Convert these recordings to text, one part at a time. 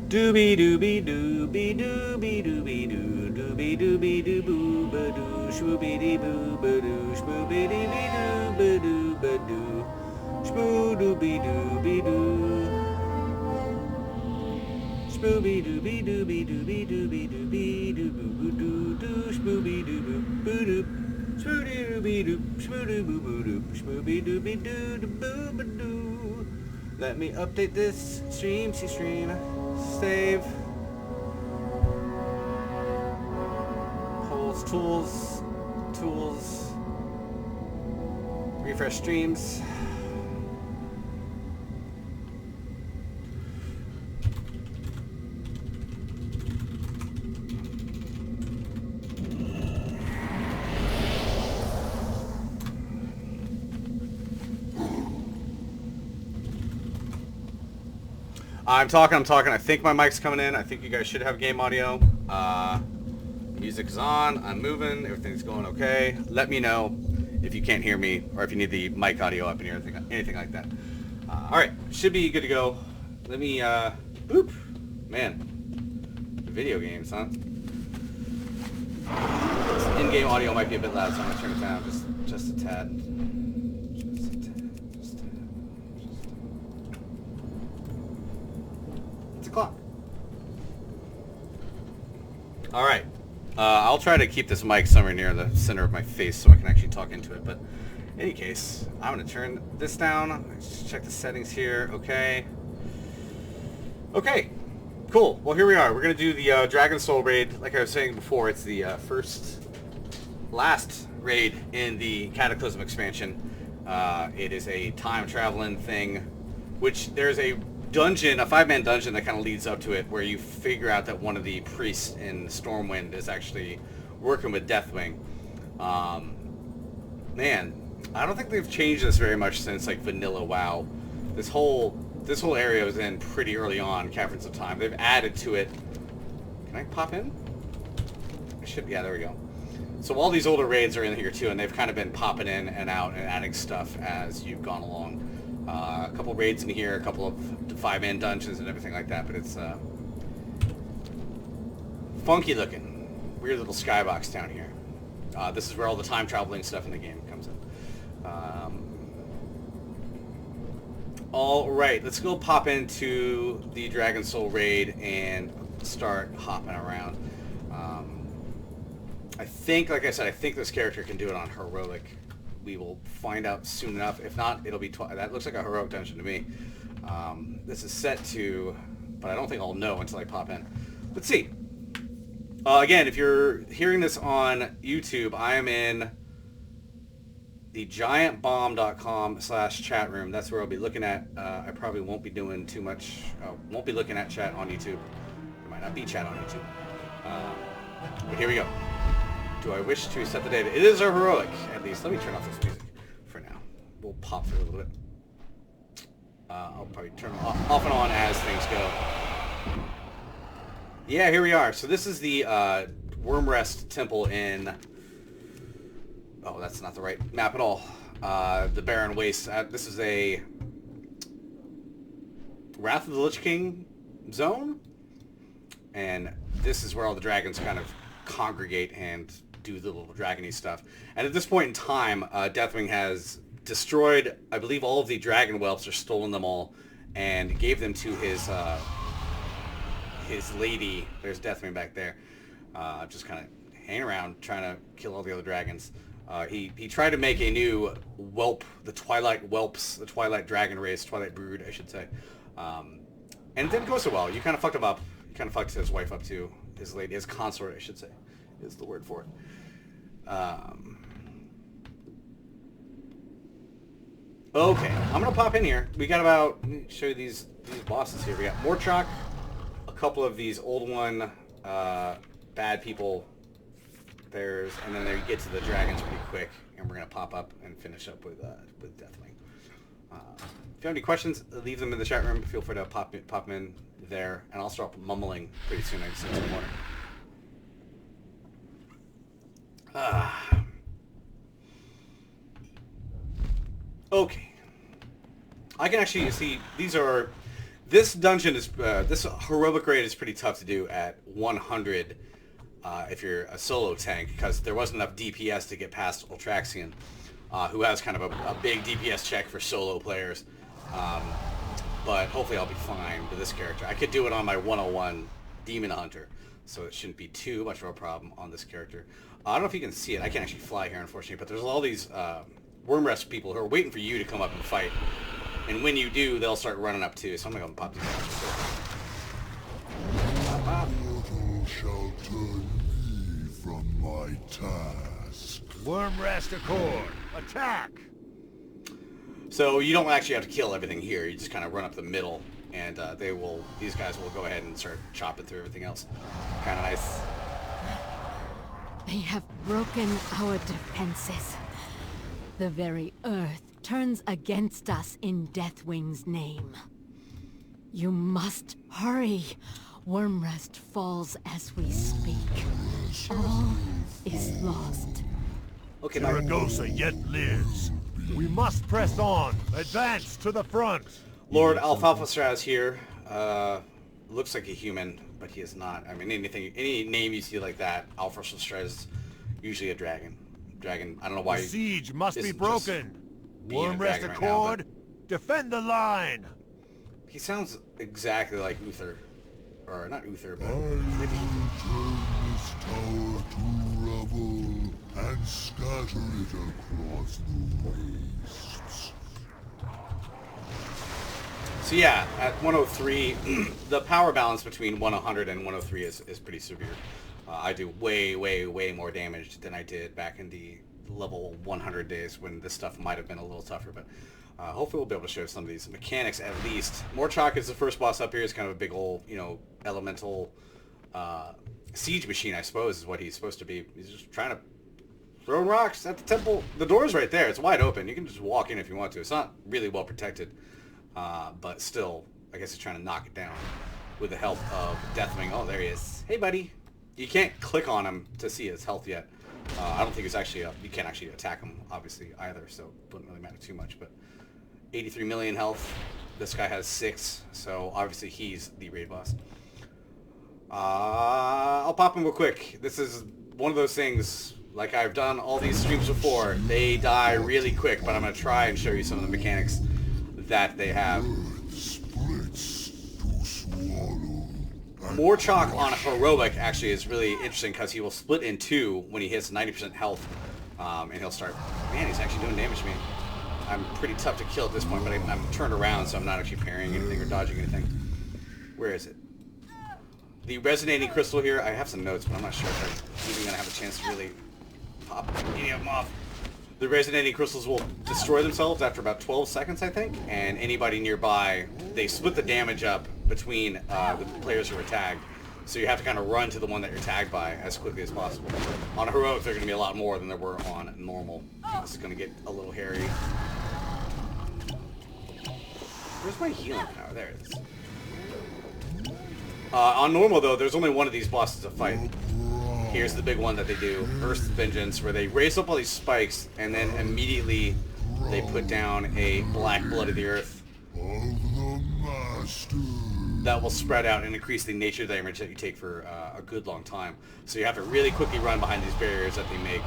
Doobie doobie doobie doobie doobie doo doobie doobie doo boo ba doo shboobie dee boo ba doo shboobie dee bee doo ba doo ba doo shboo doobie doobie doo shboobie doobie doobie doobie doobie doobie doo boo boo doo doo shboobie doo boo boo doo shboobie doobie doo shboobie boo boo doo shboobie doobie doo doo boo ba doo. Let me update this stream. See stream. Save. Polls, tools. Refresh streams. I'm talking. I think my mic's coming in. I think you guys should have game audio. Music is on. I'm moving. Everything's going okay. Let me know if you can't hear me or if you need the mic audio up in here, anything like that. All right, should be good to go. Let me, boop. Man, video games, huh? In-game audio might be a bit loud, so I'm gonna turn it down just a tad. O'clock. All right. I'll try to keep this mic somewhere near the center of my face so I can actually talk into it. But in any case, I'm going to turn this down. Let's check the settings here. Okay. Okay. Cool. Well, here we are. We're going to do the Dragon Soul raid. Like I was saying before, it's the last raid in the Cataclysm expansion. It is a time-traveling thing, which there's a dungeon, a 5-man dungeon that kind of leads up to it, where you figure out that one of the priests in Stormwind is actually working with Deathwing. Man, I don't think they've changed this very much since like vanilla WoW. This whole area was in pretty early on, Caverns of Time. They've added to it. Can I pop in? I should. Yeah, there we go. So all these older raids are in here too, and they've kind of been popping in and out and adding stuff as you've gone along. A couple raids in here, a couple of 5-man dungeons and everything like that, but it's funky looking. Weird little skybox down here. This is where all the time traveling stuff in the game comes in. All right, let's go pop into the Dragon Soul raid and start hopping around. I think, like I said, I think this character can do it on heroic. We will find out soon enough. If not, it'll be... that looks like a heroic dungeon to me. This is set to... But I don't think I'll know until I pop in. Let's see. Again, if you're hearing this on YouTube, I am in the giantbomb.com/chat room. That's where I'll be looking at. I probably won't be doing too much... won't be looking at chat on YouTube. There might not be chat on YouTube. But here we go. Do I wish to set the data? It is a heroic, at least. Let me turn off this music for now. We'll pop through a little bit. I'll probably turn it off and on as things go. Yeah, here we are. So this is the Wormrest Temple in... Oh, that's not the right map at all. The Barren Waste. This is a Wrath of the Lich King zone. And this is where all the dragons kind of congregate and do the little dragony stuff. And at this point in time, Deathwing has destroyed, I believe, all of the dragon whelps, or stolen them all, and gave them to his lady. There's Deathwing back there, just kind of hanging around, trying to kill all the other dragons. He tried to make a new whelp, the Twilight Whelps, the Twilight Dragon Race, Twilight Brood, I should say. And it didn't go so well. You kind of fucked him up. You kind of fucked his wife up too. His lady, his consort, I should say, is the word for it. Okay, I'm gonna pop in here. We got about, let me show you these bosses here. We got Mortchok, a couple of these old one bad people bears, and then they get to the dragons pretty quick, and we're gonna pop up and finish up with Deathwing. If you have any questions, leave them in the chat room. Feel free to pop them in there, and I'll start mumbling pretty soon. I just need some water. Okay. I can actually see these are This dungeon is, this heroic raid is pretty tough to do at 100 if you're a solo tank, because there wasn't enough DPS to get past Ultraxian, who has kind of a big DPS check for solo players. But hopefully I'll be fine with this character. I could do it on my 101 Demon Hunter, so it shouldn't be too much of a problem on this character. I don't know if you can see it. I can't actually fly here, unfortunately, but there's all these Wormrest people who are waiting for you to come up and fight. And when you do, they'll start running up too. So I'm going to pop these out. Pop, pop. Mortal shall turn me from my task. Wormrest Accord, attack! So you don't actually have to kill everything here. You just kind of run up the middle, and these guys will go ahead and start chopping through everything else. Kind of nice. They have broken our defenses. The very earth turns against us in Deathwing's name. You must hurry. Wormrest falls as we speak. All is lost. Okay, Zaragoza yet lives. We must press on. Advance to the front. Lord Alfalfa Straz here. Looks like a human, but he is not. I mean, any name you see like that, Alfalfa Straz is usually a dragon. I don't know why. The siege must be broken. Wormrest Accord, defend the line. He sounds exactly like Uther. Or not Uther, but I will turn this tower to rubble and scatter it across the wastes. So yeah, at 103, the power balance between 100 and 103 is pretty severe. I do way more damage than I did back in the level 100 days when this stuff might have been a little tougher, but hopefully we'll be able to show some of these mechanics at least. Morchok is the first boss up here. It's kind of a big old, elemental siege machine, I suppose, is what he's supposed to be. He's just trying to throw rocks at the temple. The door's right there. It's wide open. You can just walk in if you want to. It's not really well protected, but still, I guess he's trying to knock it down with the help of Deathwing. Oh, there he is. Hey, buddy. You can't click on him to see his health yet. I don't think it's actually you can't actually attack him, obviously, either, so it wouldn't really matter too much, but 83 million health. This guy has 6, so obviously he's the raid boss. I'll pop him real quick. This is one of those things, like I've done all these streams before, they die really quick, but I'm going to try and show you some of the mechanics that they have. Splits to swallow. Morchok on heroic actually is really interesting because he will split in 2 when he hits 90% health, and he'll start. Man, he's actually doing damage to me. I'm pretty tough to kill at this point, but I'm turned around, so I'm not actually parrying anything or dodging anything. Where is it? The resonating crystal here. I have some notes, but I'm not sure if I'm even gonna have a chance to really pop any of them off. The resonating crystals will destroy themselves after about 12 seconds, I think, and anybody nearby, they split the damage up between the players who are tagged. So you have to kind of run to the one that you're tagged by as quickly as possible. On heroic, there are going to be a lot more than there were on normal. This is going to get a little hairy. Where's my healing power? There it is. On normal, though, there's only one of these bosses to fight. Here's the big one that they do, Earth's Vengeance, where they raise up all these spikes, and then immediately they put down a black blood of the earth that will spread out and increase the nature damage that you take for a good long time. So you have to really quickly run behind these barriers that they make,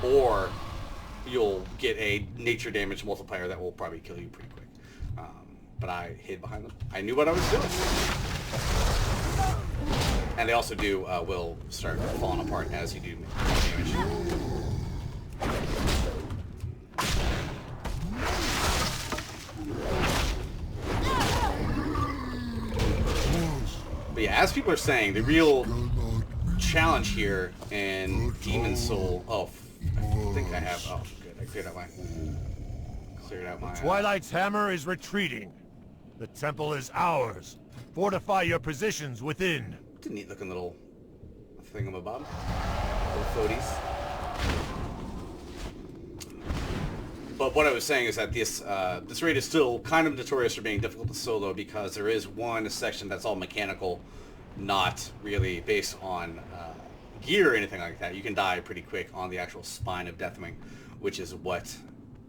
or you'll get a nature damage multiplier that will probably kill you pretty quick. But I hid behind them. I knew what I was doing. And they also will start falling apart as you do damage. But yeah, as people are saying, the real challenge here in Demon Soul... Oh, I think I have... Oh, good. I cleared out my... Twilight's hammer is retreating. The temple is ours. Fortify your positions within. It's a neat looking little thingamabob. Little floaties. But what I was saying is that this raid is still kind of notorious for being difficult to solo because there is one section that's all mechanical, not really based on gear or anything like that. You can die pretty quick on the actual spine of Deathwing, which is what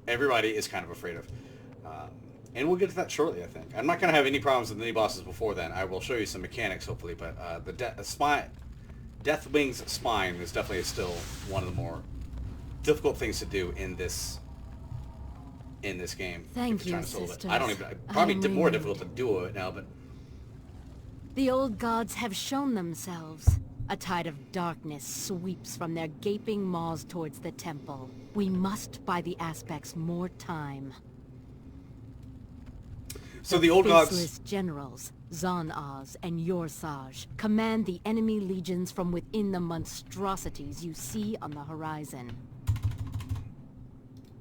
everybody is kind of afraid of. And we'll get to that shortly, I think. I'm not going to have any problems with any bosses before then. I will show you some mechanics, hopefully, but the Deathwing's Spine is definitely still one of the more difficult things to do in this game. Thank you, sisters. I don't even... Probably more difficult to do it now, but... The old gods have shown themselves. A tide of darkness sweeps from their gaping maws towards the temple. We must buy the aspects more time. So the old gods... Faceless generals, Zon-Az and Yorsaj, command the enemy legions from within the monstrosities you see on the horizon.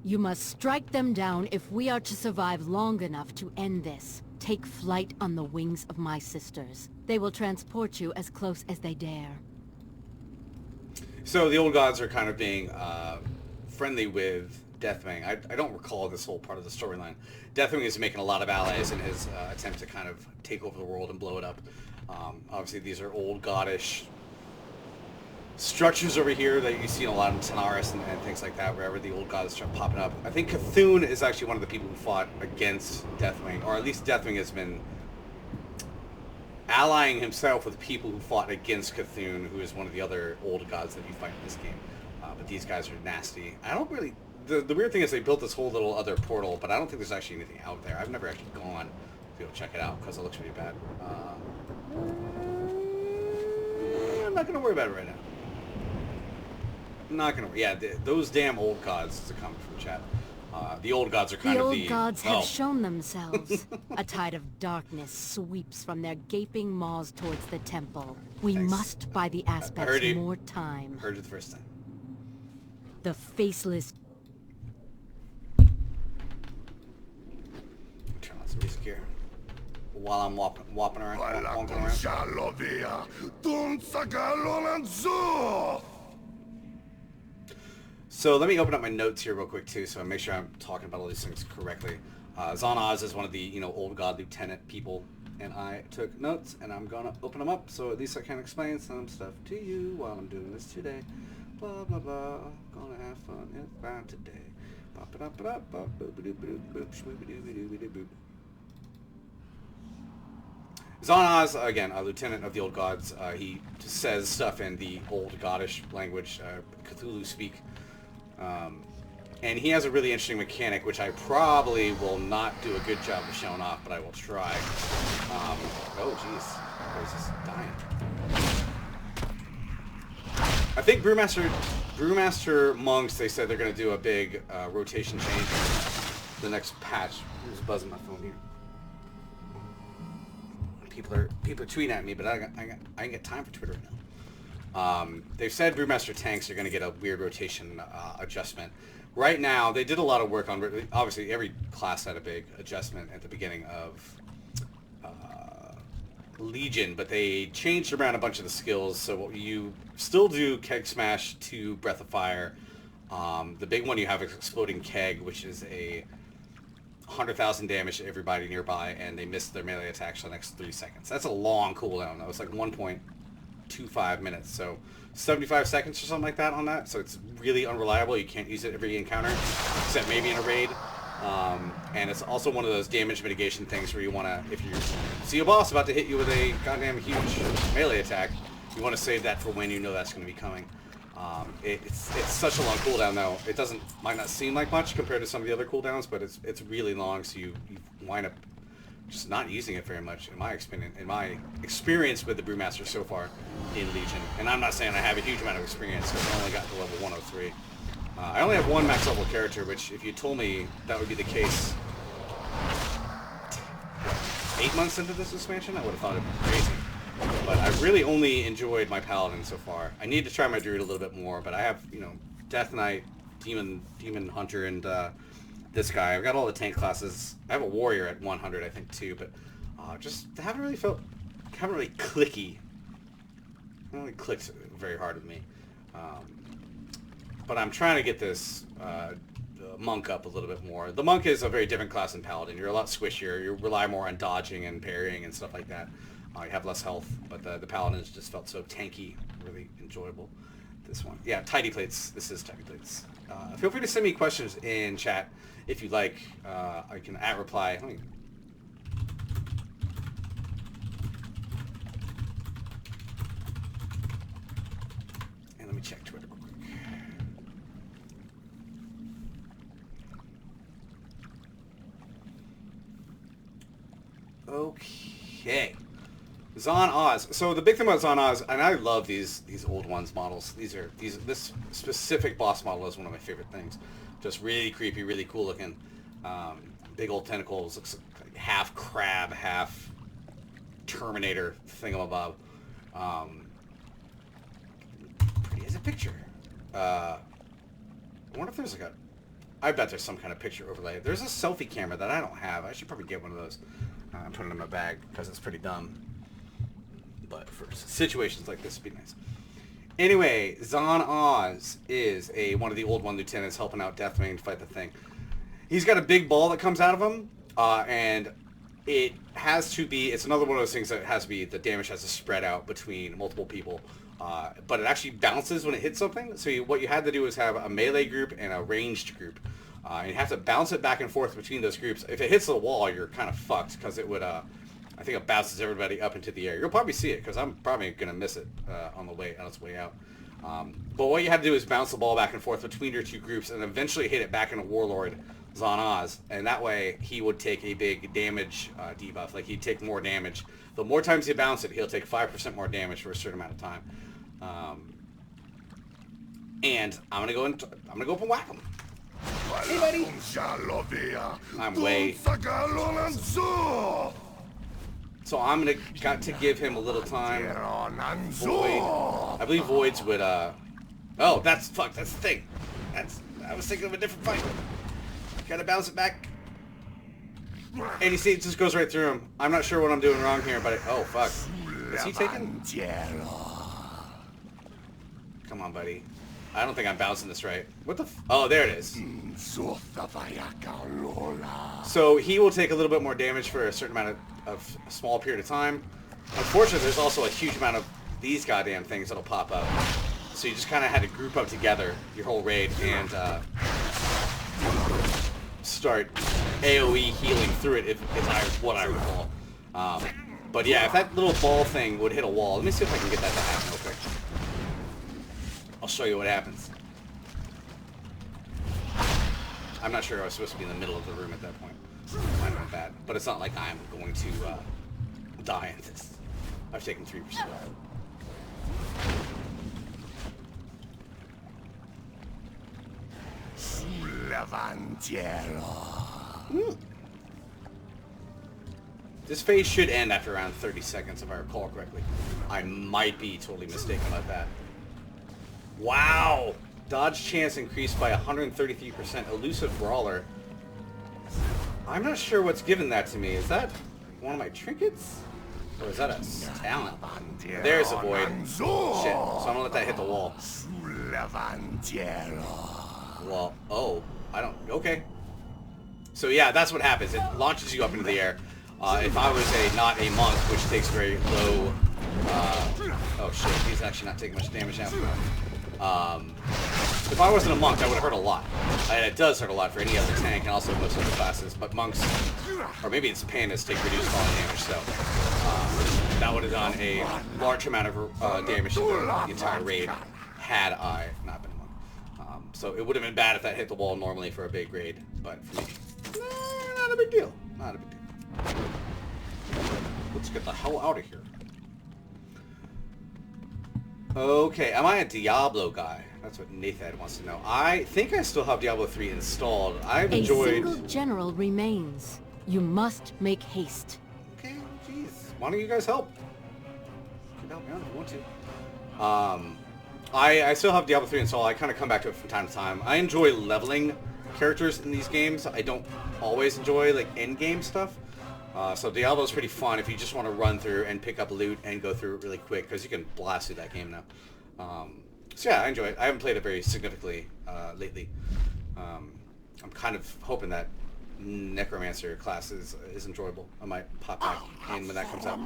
You must strike them down if we are to survive long enough to end this. Take flight on the wings of my sisters. They will transport you as close as they dare. So the old gods are kind of being friendly with Deathwing. I don't recall this whole part of the storyline. Deathwing is making a lot of allies in his attempt to kind of take over the world and blow it up. Obviously these are old goddish structures over here that you see in a lot of Tanaris and things like that, wherever the old gods start popping up. I think Cthulhu is actually one of the people who fought against Deathwing, or at least Deathwing has been allying himself with people who fought against Cthulhu, who is one of the other old gods that you fight in this game. But these guys are nasty. I don't really... The weird thing is they built this whole little other portal, but I don't think there's actually anything out there. I've never actually gone to go check it out, because it looks really bad. I'm not going to worry about it right now. Not gonna. Yeah, those damn old gods is a comment from the chat. The old gods are kind of the... old gods have shown themselves. A tide of darkness sweeps from their gaping maws towards the temple. We must buy the aspects more time. Heard it the first time. The faceless... Turn on some music here. While I'm walking around. So let me open up my notes here real quick too, so I make sure I'm talking about all these things correctly. Zon-Az is one of the old god lieutenant people, and I took notes, and I'm gonna open them up so at least I can explain some stuff to you while I'm doing this today. Blah blah blah. Gonna have fun and fun today. Zon-Az, again, a lieutenant of the old gods. He says stuff in the old goddish language, Cthulhu speak. And he has a really interesting mechanic, which I probably will not do a good job of showing off, but I will try. Oh, jeez. Where's this dying? I think Brewmaster monks, they said they're going to do a big rotation change in the next patch. Who's buzzing my phone here? People are tweeting at me, but I ain't got time for Twitter right now. They've said Brewmaster tanks are going to get a weird rotation adjustment. Right now, they did a lot of work on... Obviously, every class had a big adjustment at the beginning of Legion, but they changed around a bunch of the skills. So you still do Keg Smash to Breath of Fire. The big one you have is Exploding Keg, which is a 100,000 damage to everybody nearby, and they miss their melee attacks for the next 3 seconds. That's a long cooldown, though. It's like 1.25 minutes, so 75 seconds or something like that on that. So it's really unreliable. You can't use it every encounter, except maybe in a raid. And it's also one of those damage mitigation things where you want to, if you see a boss about to hit you with a goddamn huge melee attack, you want to save that for when you know that's going to be coming. It's such a long cooldown, though. It might not seem like much compared to some of the other cooldowns, but it's really long, so you wind up just not using it very much, in my experience with the Brewmaster so far in Legion. And I'm not saying I have a huge amount of experience, because I only got to level 103. I only have one max level character, which if you told me that would be the case 8 months into this expansion, I would have thought it was crazy. But I've really only enjoyed my Paladin so far. I need to try my Druid a little bit more, but I have, Death Knight, Demon Hunter, and this guy. I've got all the tank classes. I have a Warrior at 100, I think, too, but just haven't really clicky. Haven't really clicked very hard with me. But I'm trying to get this Monk up a little bit more. The Monk is a very different class than Paladin. You're a lot squishier. You rely more on dodging and parrying and stuff like that. You have less health, but the Paladins just felt so tanky, really enjoyable. this one. Yeah, tidy plates. This is tidy plates. Feel free to send me questions in chat if you'd like. I can reply. And let me check Twitter real quick. Okay. Zon Oz. So the big thing about Zon Oz, and I love these old ones models. This specific boss model is one of my favorite things. Just really creepy, really cool looking. Big old tentacles, looks like half crab, half Terminator thingamabob. Pretty as a picture. I wonder if there's like I bet there's some kind of picture overlay. There's a selfie camera that I don't have. I should probably get one of those. I'm putting it in my bag because it's pretty dumb. But for situations like this, it'd be nice. Anyway, Zon Oz is one of the old 1 lieutenants helping out Deathwing to fight the thing. He's got a big ball that comes out of him, and it has to be, it's another one of those things that has to be, the damage has to spread out between multiple people, but it actually bounces when it hits something. So what you had to do is have a melee group and a ranged group. And you have to bounce it back and forth between those groups. If it hits the wall, you're kind of fucked, because it would, I think it bounces everybody up into the air. You'll probably see it, because I'm probably going to miss it on its way out. But what you have to do is bounce the ball back and forth between your two groups, and eventually hit it back into Warlord Zon Oz, and that way he would take a big damage debuff. Like, he'd take more damage. The more times you bounce it, he'll take 5% more damage for a certain amount of time. And I'm gonna go up and whack him. Hey, buddy. I'm way. So I'm got to give him a little time. Void. I believe voids would. Oh, that's the thing. I was thinking of a different fight. Gotta bounce it back. And you see, it just goes right through him. I'm not sure what I'm doing wrong here, but oh fuck. Is he taking? Come on, buddy. I don't think I'm bouncing this right. What the oh, there it is. So he will take a little bit more damage for a certain amount of a small period of time. Unfortunately, there's also a huge amount of these goddamn things that'll pop up. So you just kind of had to group up together, your whole raid, and start AoE healing through it, if what I recall. But yeah, if that little ball thing would hit a wall, let me see if I can get that to happen real quick. I'll show you what happens. I'm not sure I was supposed to be in the middle of the room at that point. Might have been bad, but it's not like I'm going to die in this. I've taken 3%. This phase should end after around 30 seconds if I recall correctly. I might be totally mistaken about that. Wow! Dodge chance increased by 133%. Elusive Brawler. I'm not sure what's given that to me. Is that one of my trinkets? Or is that a talent? There's a void. Shit. So I'm gonna let that hit the wall. Well, oh. I don't... Okay. So yeah, that's what happens. It launches you up into the air. If I was not a monk, which takes very low... oh shit, he's actually not taking much damage now. If I wasn't a monk, that would have hurt a lot. And it does hurt a lot for any other tank and also most other classes. But monks, or maybe it's pandas, take reduced falling damage, so that would have done a large amount of damage to the entire raid had I not been a monk. So it would have been bad if that hit the wall normally for a big raid, but for me, not a big deal. Not a big deal. Let's get the hell out of here. Okay, am I a Diablo guy? That's what Nathan wants to know. I think I still have Diablo 3 installed. I've enjoyed... A single general remains. You must make haste. Okay, jeez. Why don't you guys help? You can help me out if you want to. I still have Diablo 3 installed. I kind of come back to it from time to time. I enjoy leveling characters in these games. I don't always enjoy, like, end-game stuff. So Diablo's pretty fun if you just want to run through and pick up loot and go through it really quick, because you can blast through that game now. So yeah, I enjoy it. I haven't played it very significantly lately. I'm kind of hoping that Necromancer class is enjoyable. I might pop back in when that comes out.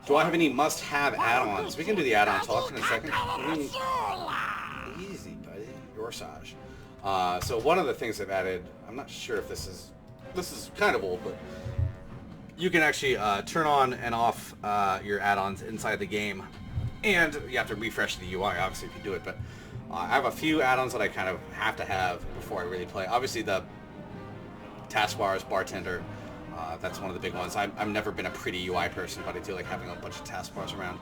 Do I have any must-have add-ons? We can do the add-on talk in a second. Easy, buddy. Your Saj. So one of the things they've added, I'm not sure if this is kind of old, but you can actually turn on and off your add-ons inside the game. And you have to refresh the UI, obviously, if you do it. But I have a few add-ons that I kind of have to have before I really play. Obviously, the taskbars, bartender, that's one of the big ones. I've never been a pretty UI person, but I do like having a bunch of taskbars around.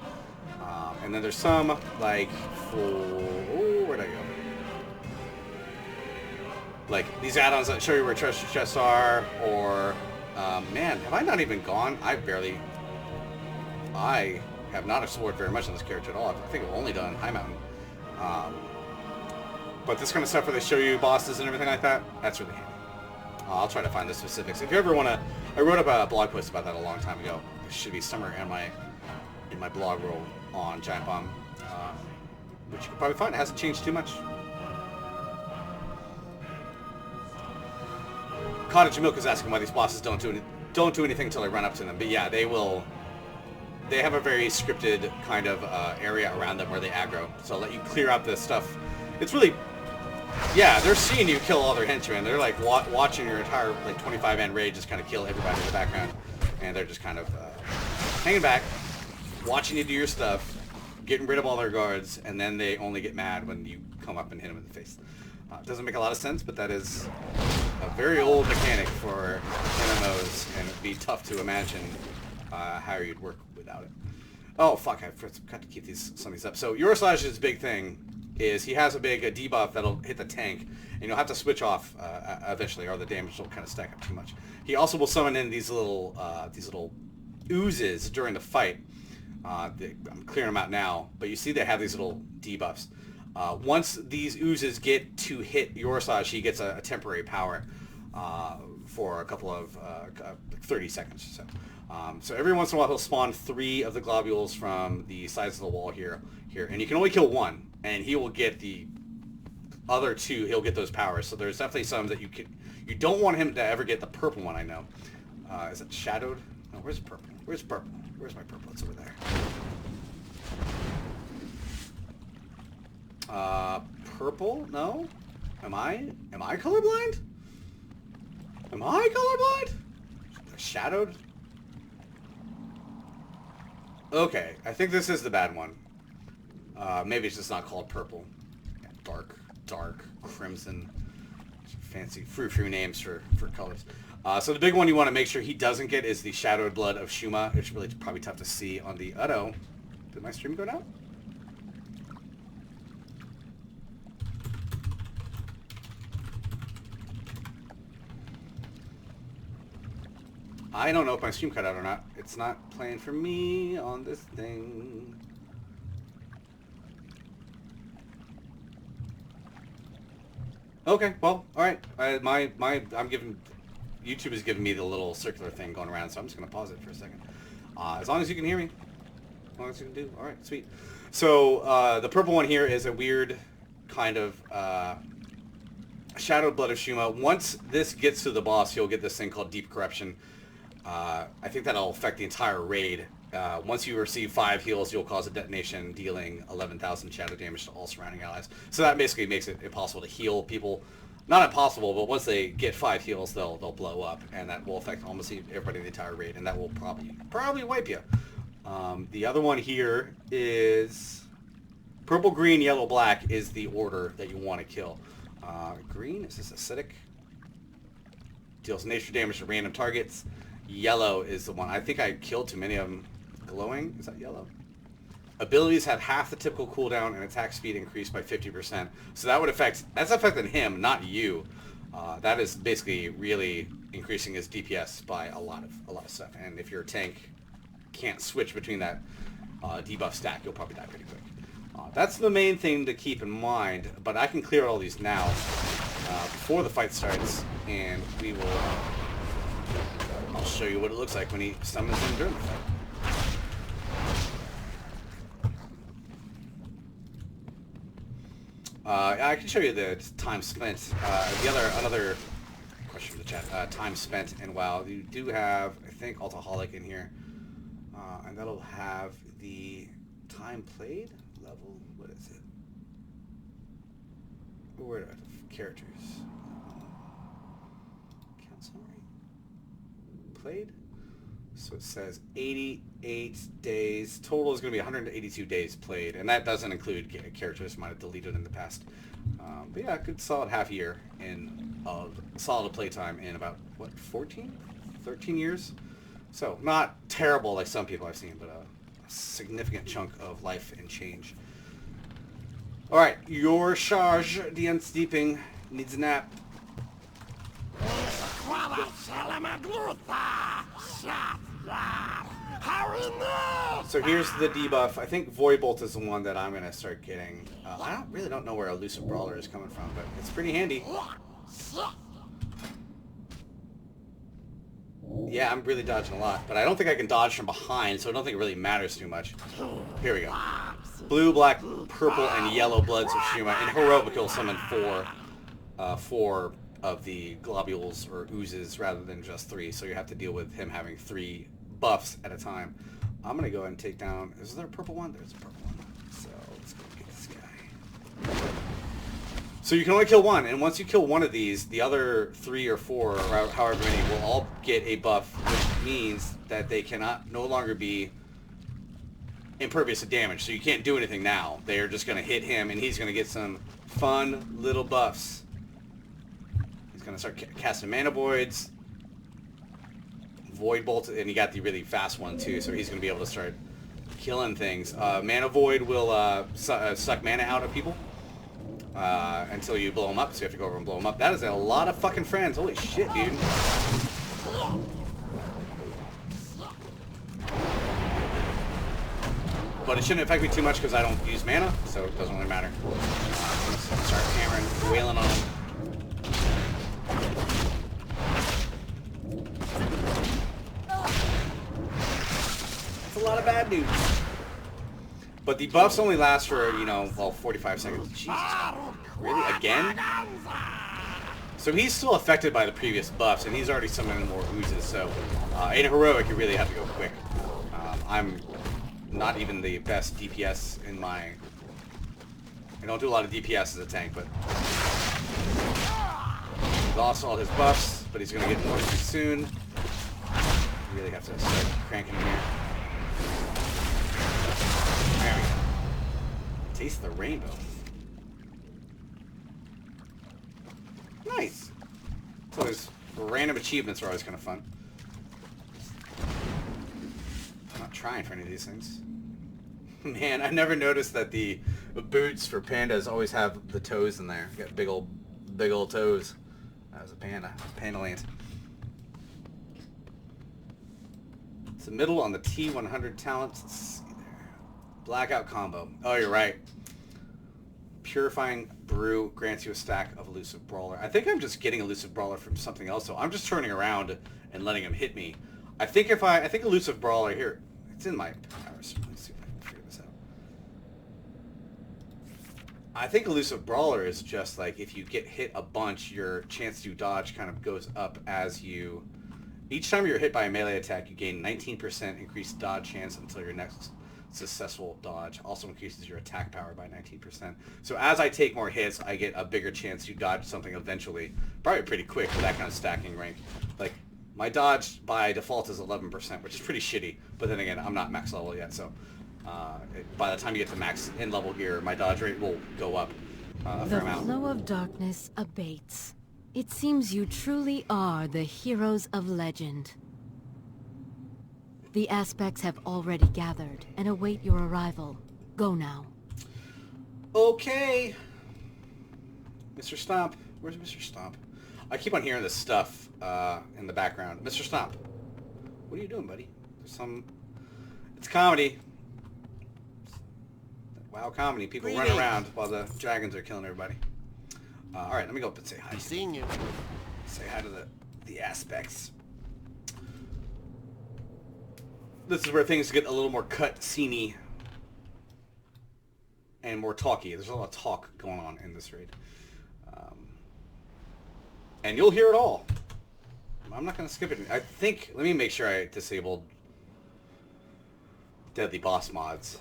And then there's some, like, where'd I go? Like, these add-ons that show you where treasure chests are, or, man, have I not even gone? I have not explored very much on this character at all. I think I've only done High Mountain. But this kind of stuff where they show you bosses and everything like that, that's really handy. I'll try to find the specifics. If you ever want to, I wrote up a blog post about that a long time ago. It should be somewhere in my blog roll on Giant Bomb, which you can probably find. It hasn't changed too much. Cottage Milk is asking why these bosses don't do anything until I run up to them. But yeah, they will. They have a very scripted kind of area around them where they aggro. So I'll let you clear out this stuff. It's really, yeah, they're seeing you kill all their henchmen. They're like watching your entire like 25-man raid just kind of kill everybody in the background, and they're just kind of hanging back, watching you do your stuff, getting rid of all their guards, and then they only get mad when you come up and hit them in the face. It doesn't make a lot of sense, but that is a very old mechanic for MMOs, and it'd be tough to imagine how you'd work without it. Oh fuck, I forgot to keep some of these up. So Euroslash's big thing is he has a big debuff that'll hit the tank, and you'll have to switch off eventually, or the damage will kind of stack up too much. He also will summon in these little oozes during the fight. I'm clearing them out now, but you see they have these little debuffs. Once these oozes get to hit Yorsash, he gets a temporary power for a couple of 30 seconds or so. So every once in a while he'll spawn 3 of the globules from the sides of the wall here, and you can only kill 1, and he will get the other 2. He'll get those powers. So there's definitely some that you don't want him to ever get the purple one. I know. Is it shadowed? No, where's purple? Where's purple? Where's my purple? It's over there. Purple? No? Am I colorblind? Am I colorblind? Shadowed? Okay, I think this is the bad one. Maybe it's just not called purple. Yeah, dark, crimson. Fancy frou-frou names for colors. So the big one you want to make sure he doesn't get is the Shadowed Blood of Shuma. It's really probably tough to see on the... Oh no. Did my stream go down? I don't know if my stream cut out or not. It's not playing for me on this thing. Okay, well, all right. I'm giving... YouTube is giving me the little circular thing going around, so I'm just going to pause it for a second. As long as you can hear me. As long as you can do. All right, sweet. So the purple one here is a weird kind of Shadowed Blood of Shuma. Once this gets to the boss, you'll get this thing called Deep Corruption. I think that'll affect the entire raid. Once you receive 5 heals, you'll cause a detonation, dealing 11,000 shadow damage to all surrounding allies. So that basically makes it impossible to heal people. Not impossible, but once they get 5 heals, they'll blow up, and that will affect almost everybody in the entire raid, and that will probably wipe you. The other one here is purple, green, yellow, black is the order that you want to kill. Green, is this acidic? Deals nature damage to random targets. Yellow is the one. I think I killed too many of them. Glowing? Is that yellow? Abilities have half the typical cooldown and attack speed increased by 50%. So that's affecting him, not you. That is basically really increasing his DPS by a lot of stuff. And if your tank can't switch between that debuff stack, you'll probably die pretty quick. That's the main thing to keep in mind. But I can clear all these now before the fight starts, and we will. I'll show you what it looks like when he summons them during the fight. I can show you the time spent. Another question in the chat. Time spent in WoW. You do have, I think, Alcoholic in here. And that'll have the time played level. What is it? Where do I have characters? Count summary. Played. So it says 88 days. Total is going to be 182 days played, and that doesn't include characters might have deleted in the past. But yeah, a good solid half year of solid playtime in about, what, 13 years? So not terrible like some people I've seen, but a significant chunk of life and change. Alright, your charge, the unsteeping, needs a nap. So here's the debuff. I think Void Bolt is the one that I'm going to start getting. I really don't know where Elusive Brawler is coming from, but it's pretty handy. Yeah, I'm really dodging a lot, but I don't think I can dodge from behind, so I don't think it really matters too much. Here we go. Blue, black, purple, and yellow Bloods of Shuma. In Heroic, you'll summon four of the globules or oozes rather than just 3, so you have to deal with him having 3 buffs at a time. I'm going to go ahead and take down... Is there a purple one? There's a purple one. So let's go get this guy. So you can only kill one, and once you kill one of these, the other 3 or 4, or however many, will all get a buff, which means that they cannot no longer be impervious to damage. So you can't do anything now. They are just going to hit him, and he's going to get some fun little buffs. He's going to start casting Mana Voids, Void Bolt, and he got the really fast one too, so he's going to be able to start killing things. Mana Void will suck mana out of people until you blow them up, so you have to go over and blow them up. That is a lot of fucking friends. Holy shit, dude. But it shouldn't affect me too much because I don't use mana, so it doesn't really matter. I'm going to start hammering, wailing on him. A lot of bad news. But the buffs only last for, 45 seconds. Jesus. Really? Again? So he's still affected by the previous buffs, and he's already summoning more oozes, so in Heroic, you really have to go quick. I'm not even the best DPS in my... I don't do a lot of DPS as a tank, but... He lost all his buffs, but he's going to get more too soon. You really have to start cranking him here. There we go. Taste the rainbow. Nice. So there's random achievements are always kind of fun. I'm not trying for any of these things. Man, I never noticed that the boots for pandas always have the toes in there. You got big old toes. That was a panda. Pandaland. It's the middle on the T100 talents. Let's see there. Blackout combo. Oh, you're right. Purifying Brew grants you a stack of Elusive Brawler. I think I'm just getting Elusive Brawler from something else, so I'm just turning around and letting him hit me. I think Elusive Brawler, here, it's in my powers. Let's see if I can figure this out. I think Elusive Brawler is just like, if you get hit a bunch, your chance to dodge kind of goes up as you... Each time you're hit by a melee attack, you gain 19% increased dodge chance until your next successful dodge. Also increases your attack power by 19%. So as I take more hits, I get a bigger chance to dodge something eventually. Probably pretty quick for that kind of stacking rank. Like, my dodge by default is 11%, which is pretty shitty. But then again, I'm not max level yet, so by the time you get to max end level gear, my dodge rate will go up a fair amount. The flow of darkness abates. It seems you truly are the heroes of legend. The aspects have already gathered and await your arrival. Go now. Okay. Mr. Stomp. Where's Mr. Stomp? I keep on hearing this stuff in the background. Mr. Stomp. What are you doing, buddy? There's some... It's comedy. WoW comedy. People run around while the dragons are killing everybody. Alright, let me go up and say hi. Seen you. Say hi to the aspects. This is where things get a little more cut-sceney and more talky. There's a lot of talk going on in this raid. And you'll hear it all. I'm not going to skip it. I think... Let me make sure I disabled... deadly boss mods.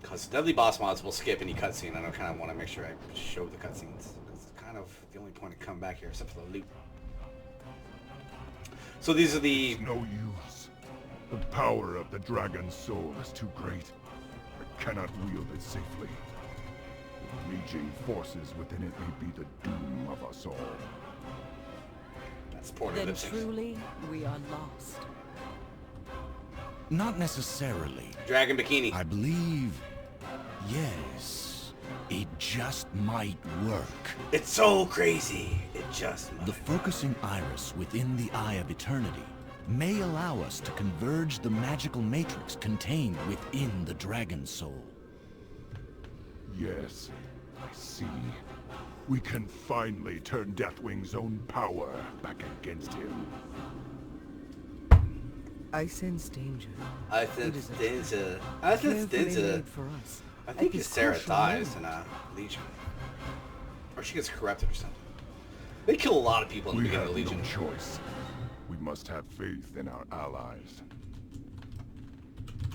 Because deadly boss mods will skip any cutscene, and I kind of want to make sure I show the cutscenes. It's kind of the only point of coming back here, except for the loot. So these are the... It's no use. The power of the dragon's soul is too great. I cannot wield it safely. The raging forces within it may be the doom of us all. That's poor Then lip sync. truly, we are lost. Not necessarily. Dragon bikini. I believe, yes, it just might work. It's so crazy. It just might. The focusing iris within the Eye of Eternity may allow us to converge the magical matrix contained within the dragon soul. Yes, I see. We can finally turn Deathwing's own power back against him. I sense danger. I sense It is a danger. I sense carefully danger. made for us. I think At this Sarah crucial dies moment. in Legion. Or she gets corrupted or something. They kill a lot of people in the We beginning have of Legion. no choice. We must have faith in our allies.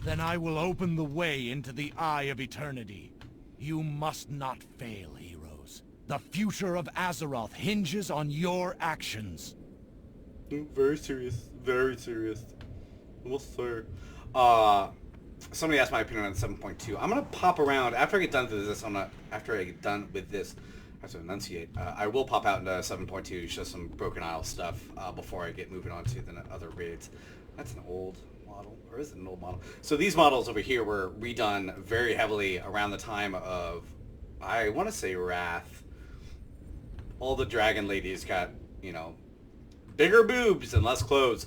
Then I will open the way into the Eye of Eternity. You must not fail, heroes. The future of Azeroth hinges on your actions. Very serious. Very serious. Almost sir. Somebody asked my opinion on 7.2. I'm gonna pop around after I get done with this. After I get done with this. I have to enunciate. I will pop out into 7.2, show some Broken Isle stuff before I get moving on to the other raids. That's an old model, or is it an old model? So these models over here were redone very heavily around the time of, I want to say, Wrath. All the dragon ladies got, you know, bigger boobs and less clothes.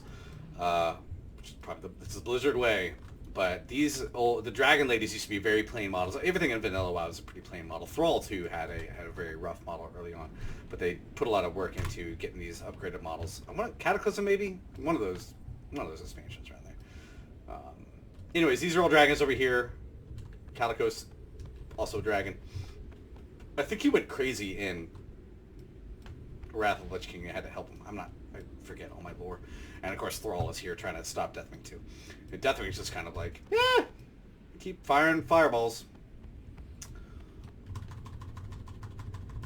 Which is probably this is Blizzard way. But the dragon ladies used to be very plain models. Everything in Vanilla WoW was a pretty plain model. Thrall too had a very rough model early on, but they put a lot of work into getting these upgraded models. I want Cataclysm maybe one of those expansions around there. Anyways, these are all dragons over here. Calicos, also a dragon. I think he went crazy in Wrath of the Lich King. I had to help him. I forget all my lore. And of course Thrall is here trying to stop Deathwing too. And Deathwing's just kind of like, keep firing fireballs.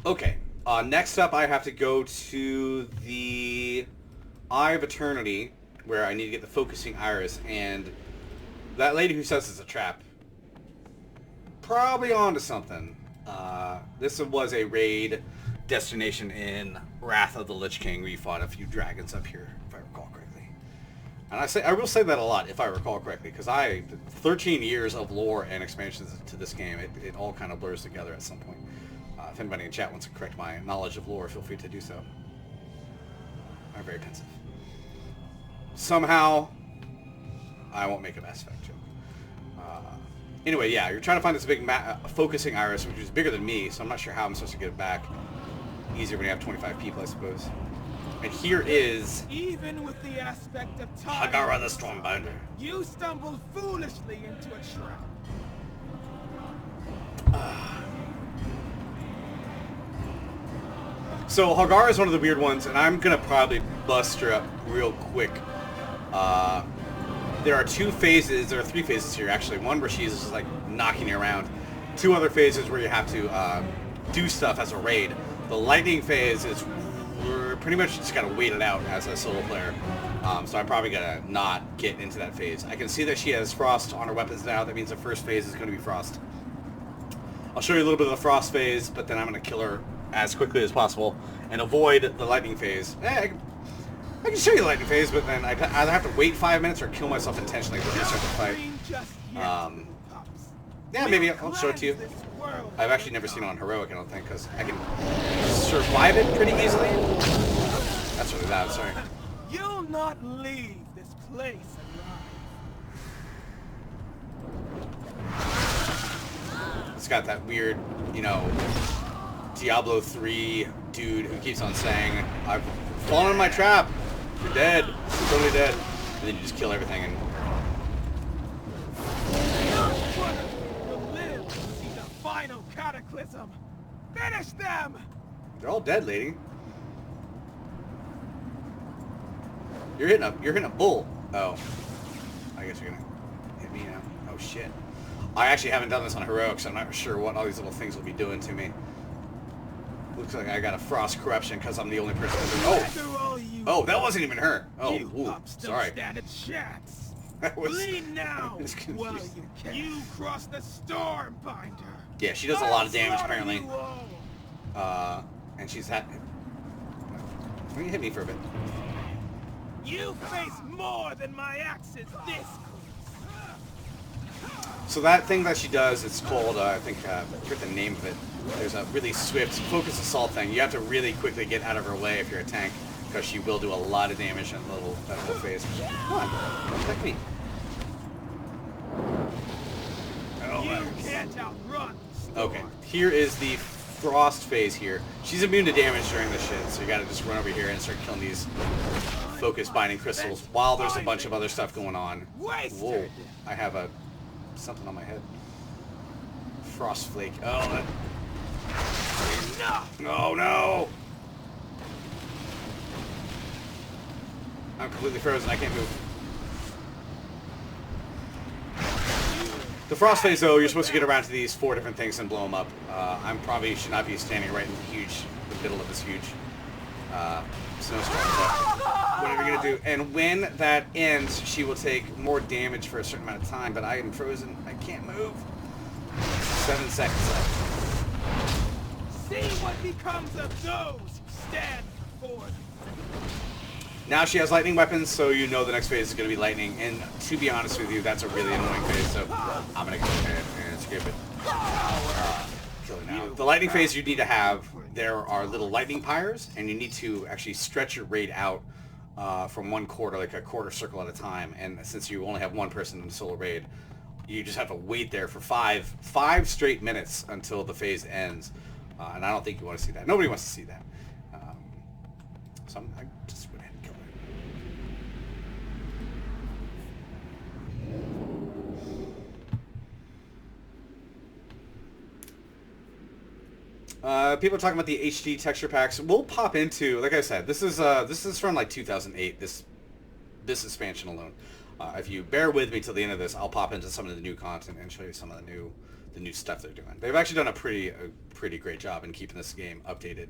Okay, next up I have to go to the Eye of Eternity, where I need to get the focusing iris, and that lady who says it's a trap, probably onto something. This was a raid destination in Wrath of the Lich King. We fought a few dragons up here, if I recall correctly. And I will say that a lot, if I recall correctly, because 13 years of lore and expansions to this game, it all kind of blurs together at some point. If anybody in chat wants to correct my knowledge of lore, feel free to do so. I'm very pensive. Somehow, I won't make a Mass Effect joke. Anyway, yeah, you're trying to find this big focusing iris, which is bigger than me, so I'm not sure how I'm supposed to get it back. Easier when you have 25 people, I suppose. And here is Even with the aspect of time, Hagara the Stormbinder. you stumbled foolishly into a trap. So Hagara is one of the weird ones, and I'm gonna probably bust her up real quick. There are three phases here actually. One where she's just like knocking you around. Two other phases where you have to do stuff as a raid. The lightning phase is pretty much just gotta wait it out as a solo player. So I'm probably gonna not get into that phase. I can see that she has frost on her weapons now. That means the first phase is gonna be frost. I'll show you a little bit of the frost phase, but then I'm gonna kill her as quickly as possible and avoid the lightning phase. I can show you the lightning phase, but then I'd either have to wait 5 minutes or kill myself intentionally before I start the fight. Just yet, pups. Yeah, maybe I'll show it to you. Cleanse this world. I've actually never seen it on Heroic, I don't think, because I can survive it pretty easily. That's really loud, sorry. You'll not leave this place alive. It's got that weird, you know, Diablo 3 dude who keeps on saying, I've fallen in my trap. You're dead. You're totally dead. And then you just kill everything and... Will live to see the final cataclysm. Finish them! They're all dead, lady. You're hitting a bull. Oh. I guess you're gonna hit me now. Oh shit. I actually haven't done this on heroic, so I'm not sure what all these little things will be doing to me. Looks like I got a frost corruption because I'm the only person. Oh, that wasn't even her. Oh, ooh, sorry. Stand a chance. That was. Bleed now. I was confused. Well, you can. You cross the storm, Binder. Yeah, she does a lot of damage I'll slaughter apparently. you all. And she's at. Can you hit me for a bit? You face more than my axes this So that thing that she does, it's called, I think, I forget the name of it. There's a really swift focus assault thing. You have to really quickly get out of her way if you're a tank, because she will do a lot of damage in that little phase. Come on, protect me. Oh, You can't outrun the storm. okay, here is the frost phase here. She's immune to damage during this shit, so you gotta just run over here and start killing these focus binding crystals while there's a bunch of other stuff going on. Whoa, I have something on my head. Frost flake. Oh, no, no! I'm completely frozen. I can't move. The frost phase, though, you're supposed to get around to these 4 different things and blow them up. I probably should not be standing right in the middle of this huge snowstorm. But whatever you're gonna do. And when that ends, she will take more damage for a certain amount of time. But I am frozen. I can't move. 7 seconds left. See what becomes of those who stand before them. Now she has lightning weapons, so you know the next phase is going to be lightning. And to be honest with you, that's a really annoying phase, so I'm going to go ahead and skip it. Kill it now. The lightning phase you need to have, there are little lightning pyres, and you need to actually stretch your raid out from one quarter, like a quarter circle at a time. And since you only have one person in the solo raid, you just have to wait there for five straight minutes until the phase ends. And I don't think you want to see that. Nobody wants to see that. So I just went ahead and killed her. People are talking about the HD texture packs. We'll pop into, like I said, this is from like 2008. This expansion alone. If you bear with me till the end of this, I'll pop into some of the new content and show you some of the new stuff they're doing. They've actually done a pretty great job in keeping this game updated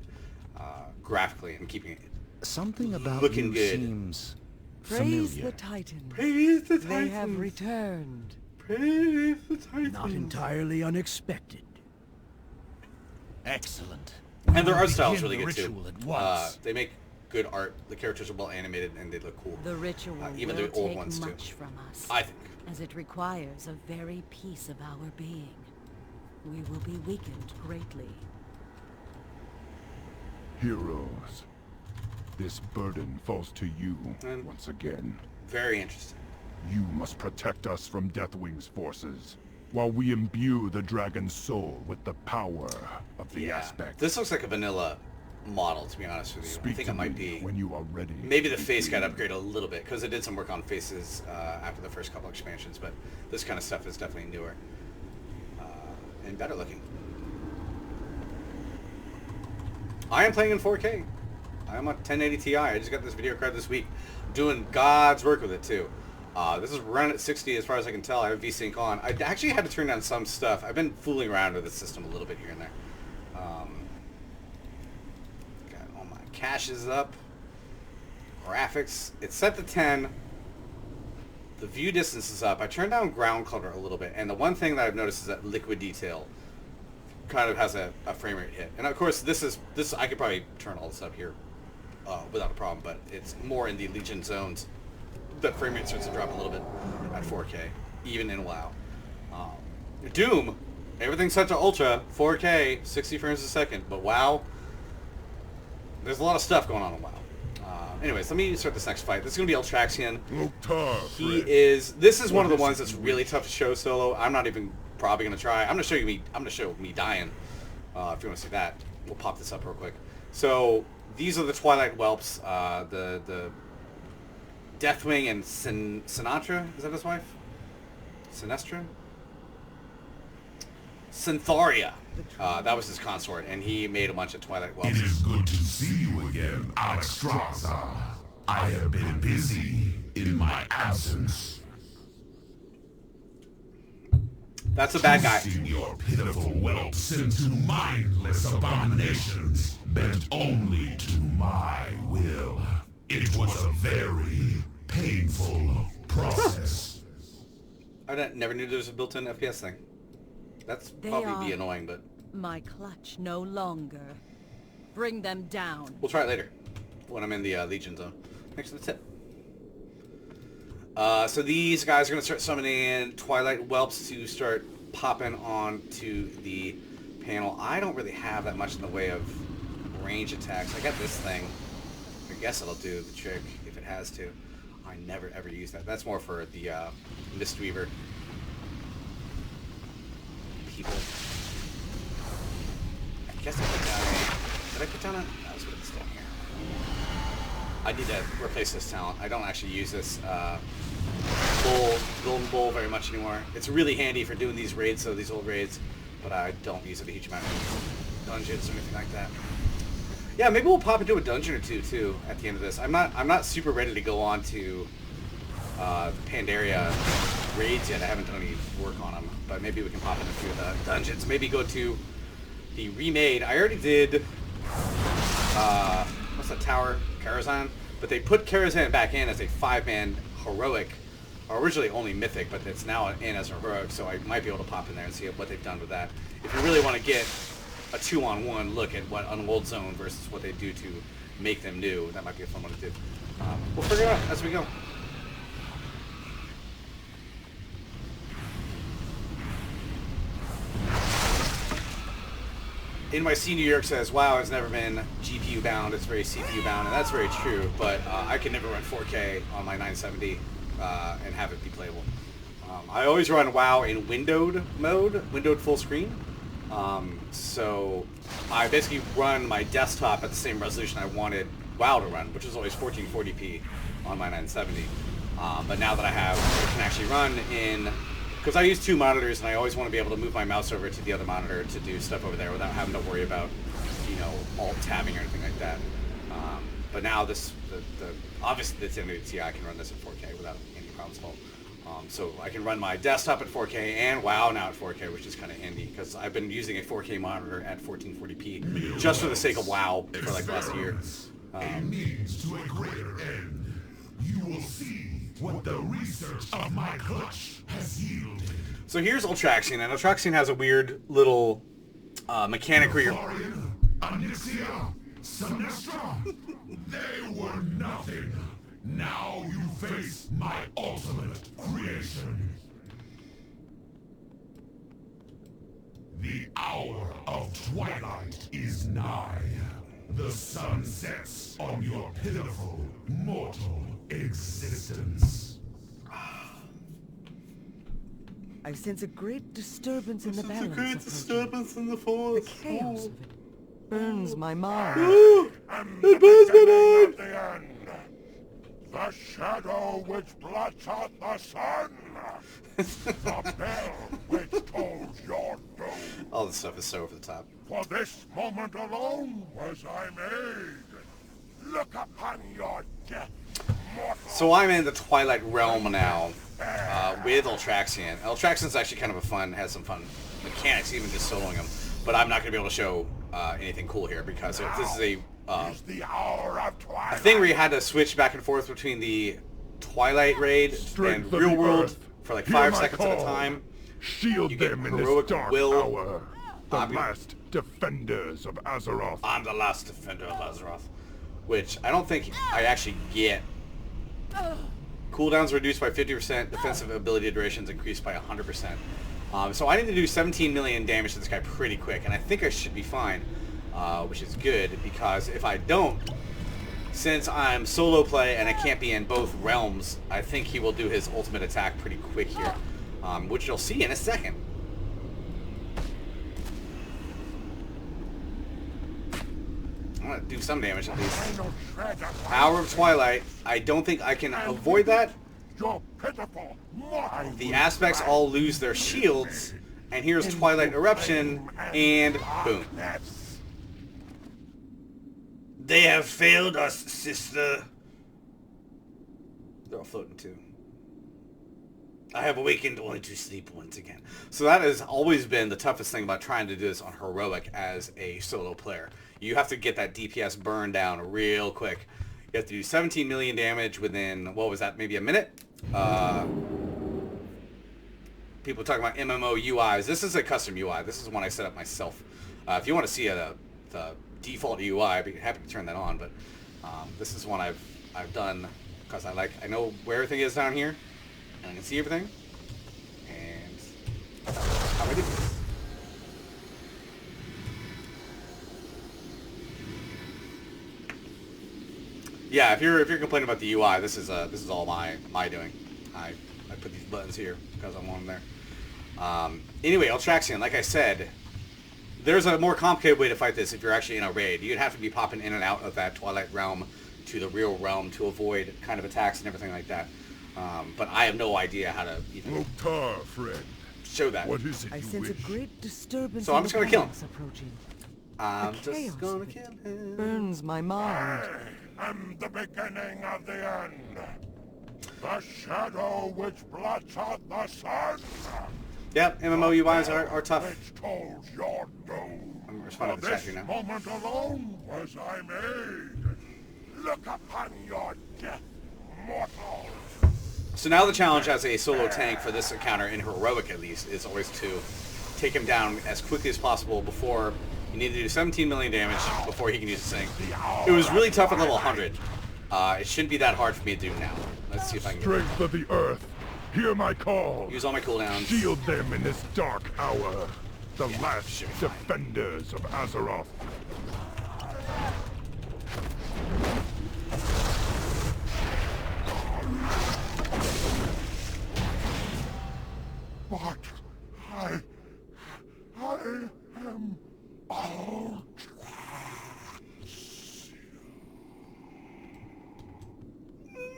graphically and keeping it Something about looking you good. Seems Praise familiar. the Titans. Praise the They have returned. Praise the Titans. Not entirely unexpected. Excellent. And their art style is Begin really the good too. ritual at once. They make good art. The characters are well animated and they look cool. The ritual even will the old take ones too. much from us, I think. as it requires a very piece of our being. We will be weakened greatly. Heroes, this burden falls to you And- once again. Very interesting. You must protect us from Deathwing's forces, while we imbue the dragon's soul with the power of the aspect. This looks like a vanilla model, to be honest with you. Speak I think to it might me be. when you are ready. Maybe the face got upgraded a little bit because it did some work on faces after the first couple expansions, but this kind of stuff is definitely newer and better looking. I am playing in 4K. I'm on 1080 Ti. I just got this video card this week. I'm doing God's work with it too. This is running at 60 as far as I can tell. I have VSync on. I actually had to turn down some stuff. I've been fooling around with the system a little bit here and there. Got all my caches up. Graphics. It's set to 10. The view distance is up. I turned down ground color a little bit. And the one thing that I've noticed is that liquid detail kind of has a frame rate hit. And of course, this I could probably turn all this up here without a problem, but it's more in the Legion zones. That frame rate starts to drop a little bit at 4K, even in WoW. Doom, everything's set to Ultra, 4K, 60 frames a second, but WoW, there's a lot of stuff going on in WoW. Anyways, let me start this next fight. This is going to be Eltraxian. This is one of the ones that's really tough to show solo. I'm not even probably going to try. I'm going to show me dying. If you want to see that, we'll pop this up real quick. So these are the Twilight Whelps. The Deathwing and Sinatra, is that his wife? Sinestra? Syntharia. That was his consort, and he made a bunch of Twilight Whelps. It is good to see you again, Alexstrasza. I have been busy in my absence. That's a bad guy. Twisting your pitiful whelps into mindless abominations, bent only to my will. It was a very painful process. Never knew there was a built-in FPS thing. That's They probably be are- annoying, but My clutch no longer. Bring them down. we'll try it later when I'm in the Legion zone. Thanks for the tip. So these guys are going to start summoning in Twilight Whelps to start popping onto the panel. I don't really have that much in the way of range attacks. I got this thing. I guess it'll do the trick if it has to. I never ever use that. That's more for the Mistweaver people. I guess I put down a... Did I put down a... No, I was putting this down here. I need to replace this talent. I don't actually use this golden bowl very much anymore. It's really handy for doing these raids, so these old raids, but I don't use it a huge amount of dungeons or anything like that. Yeah, maybe we'll pop into a dungeon or two too at the end of this. I'm not super ready to go on to the Pandaria raids yet. I haven't done any work on them, but maybe we can pop into a few of the dungeons. Maybe go to the remade. I already did what's that tower? Karazhan? But they put Karazhan back in as a 5-man heroic, or originally only mythic, but it's now in as a heroic, so I might be able to pop in there and see what they've done with that. If you really want to get a 2-on-1 look at what Unwold Zone versus what they do to make them new, that might be a fun one to do. We'll figure it out as we go. In my New York says, WoW has never been GPU bound, it's very CPU bound, and that's very true, but I can never run 4K on my 970 and have it be playable. I always run WoW in windowed mode, windowed full screen, so I basically run my desktop at the same resolution I wanted WoW to run, which is always 1440p on my 970, but now that I can actually run in... Because I use 2 monitors, and I always want to be able to move my mouse over to the other monitor to do stuff over there without having to worry about, alt-tabbing or anything like that. But now obviously the 1080 Ti, I can run this at 4K without any problems at all. So I can run my desktop at 4K and WoW now at 4K, which is kind of handy, because I've been using a 4K monitor at 1440p just for the sake of WoW for like last year. A means to a greater end. You will see what the research of my clutch has yielded. So here's Ultraxion, and Ultraxion has a weird little mechanic where you're... Onyxia, Sinestra, they were nothing. Now you face my ultimate creation. The hour of twilight is nigh. The sun sets on your pitiful mortal existence. I sense a great disturbance in the balance. Great approaching. disturbance in the force. The chaos of it burns my mind. It burns my mind! The end. The shadow which blots out the sun. The bell which tolls your doom. All this stuff is so over the top. For this moment alone was I made. Look upon your death, mortal. So I'm in the Twilight Realm now with Ultraxion. Ultraxion's actually kind of has some fun mechanics, even just soloing him. But I'm not going to be able to show anything cool here because this is Is the hour of a twilight. thing where you had to switch back and forth between the Twilight raid Strength and of Real the World earth, for like hear 5 my seconds at a call. time. Shield You get them in heroic this dark will. hour. The I'm gonna- last defenders of Azeroth. I'm the last defender of Azeroth, which I don't think I actually get. Cooldowns reduced by 50%, defensive ability durations increased by 100%. So I need to do 17 million damage to this guy pretty quick, and I think I should be fine, which is good, because if I don't, since I'm solo play and I can't be in both realms, I think he will do his ultimate attack pretty quick here, which you'll see in a second. I'm going to do some damage at least. Final shred of Hour of Twilight. I don't think I can avoid that. your pitiful mortal. The aspects all lose their shields, and here's Twilight Eruption, and boom. Darkness. They have failed us, sister. They're all floating too. I have awakened only to sleep once again. So that has always been the toughest thing about trying to do this on heroic as a solo player. You have to get that DPS burn down real quick. You have to do 17 million damage within, what was that, maybe a minute? People talking about MMO UIs. This is a custom UI. This is one I set up myself. If you want to see the default UI, I'd be happy to turn that on. But this is one I've done because I know where everything is down here. And I can see everything, and that's how I do this. Yeah, if you're complaining about the UI, this is all my doing. I put these buttons here because I want them there. Anyway, Altraxian, like I said, there's a more complicated way to fight this if you're actually in a raid. You'd have to be popping in and out of that Twilight Realm to the real realm to avoid kind of attacks and everything like that. But I have no idea how to even Loktar, friend. show that. What is it I you sense wish? a great disturbance. So I'm in just the gonna kill him. balance approaching. I'm The just chaos gonna of it kill him. Burns my mind. I am the beginning of the end. The shadow which blots out the sun. Yep, MMO UIs are tough. Which tolls your doom. I'm responding to the chat here now. Moment alone was I made. Look upon your death, mortal. So now the challenge as a solo tank for this encounter, in heroic at least, is always to take him down as quickly as possible before you need to do 17 million damage before he can use the thing. It was really tough at level 100. It shouldn't be that hard for me to do now. Let's see if I can get Strength of the earth, hear my call. use all my cooldowns. Shield them in this dark hour. The last defenders of Azeroth. But I am out.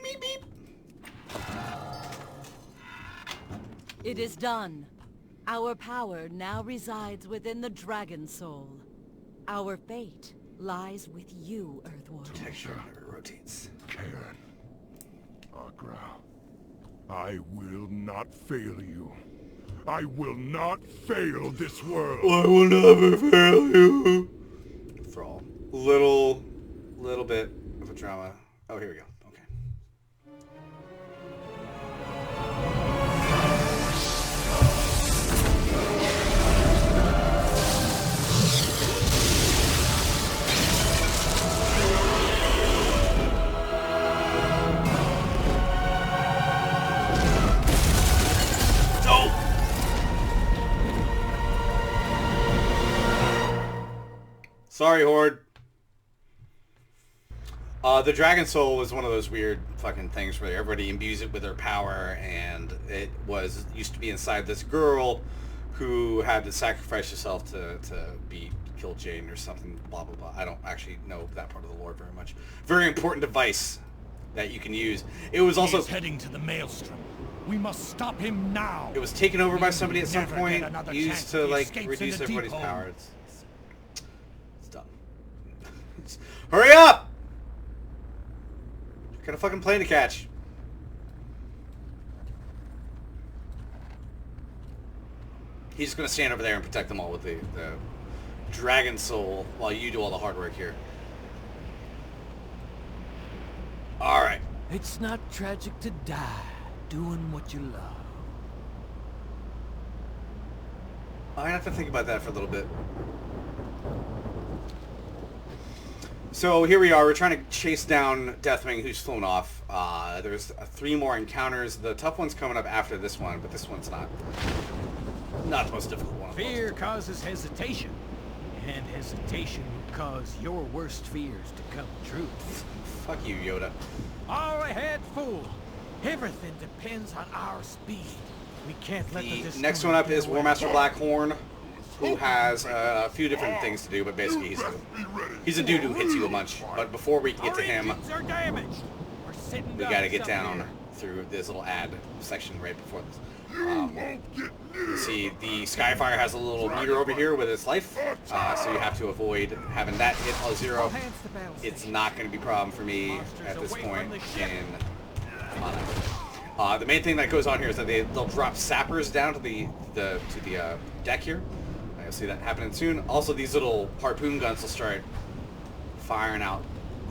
Beep, beep. It is done. Our power now resides within the Dragon Soul. Our fate lies with you, Earthwarrior. Texture never rotates. Cairn. Agra. I will not fail you. I will not fail this world. I will never fail you. Thrall. Little bit of a drama. Oh, here we go. Okay. Sorry, Horde. The Dragon Soul was one of those weird fucking things where everybody imbues it with their power, and it used to be inside this girl who had to sacrifice herself to kill Jane or something, blah, blah, blah. I don't actually know that part of the lore very much. Very important device that you can use. It was also... He is heading to the Maelstrom. We must stop him now. It was taken over by somebody at some Never point, get another used chance to, if he like, escapes reduce into everybody's Deep power. Home. It's dumb. Hurry up! Got a fucking plane to catch. He's just gonna stand over there and protect them all with the Dragon Soul while you do all the hard work here. Alright. It's not tragic to die doing what you love. I have to think about that for a little bit. So here we are. We're trying to chase down Deathwing, who's flown off. There's 3 more encounters. The tough one's coming up after this one, but this one's not the most difficult one. Fear causes hesitation, and hesitation will cause your worst fears to come true. Fuck you, Yoda. All ahead, fool. Everything depends on our speed. We can't let The the next one up is War Master Blackhorn, who has a few different things to do, but basically he's a dude who hits you a bunch. But before we can get to him, Are damaged. We're sitting we ducks gotta get up down here. through this little ad section right before this. You see, the Skyfire has a little meter over here with its life, so you have to avoid having that hit a 0. It's not going to be a problem for me at this point in... Come on. The main thing that goes on here is that they'll drop sappers down to the deck here. You'll see that happening soon. Also, these little harpoon guns will start firing out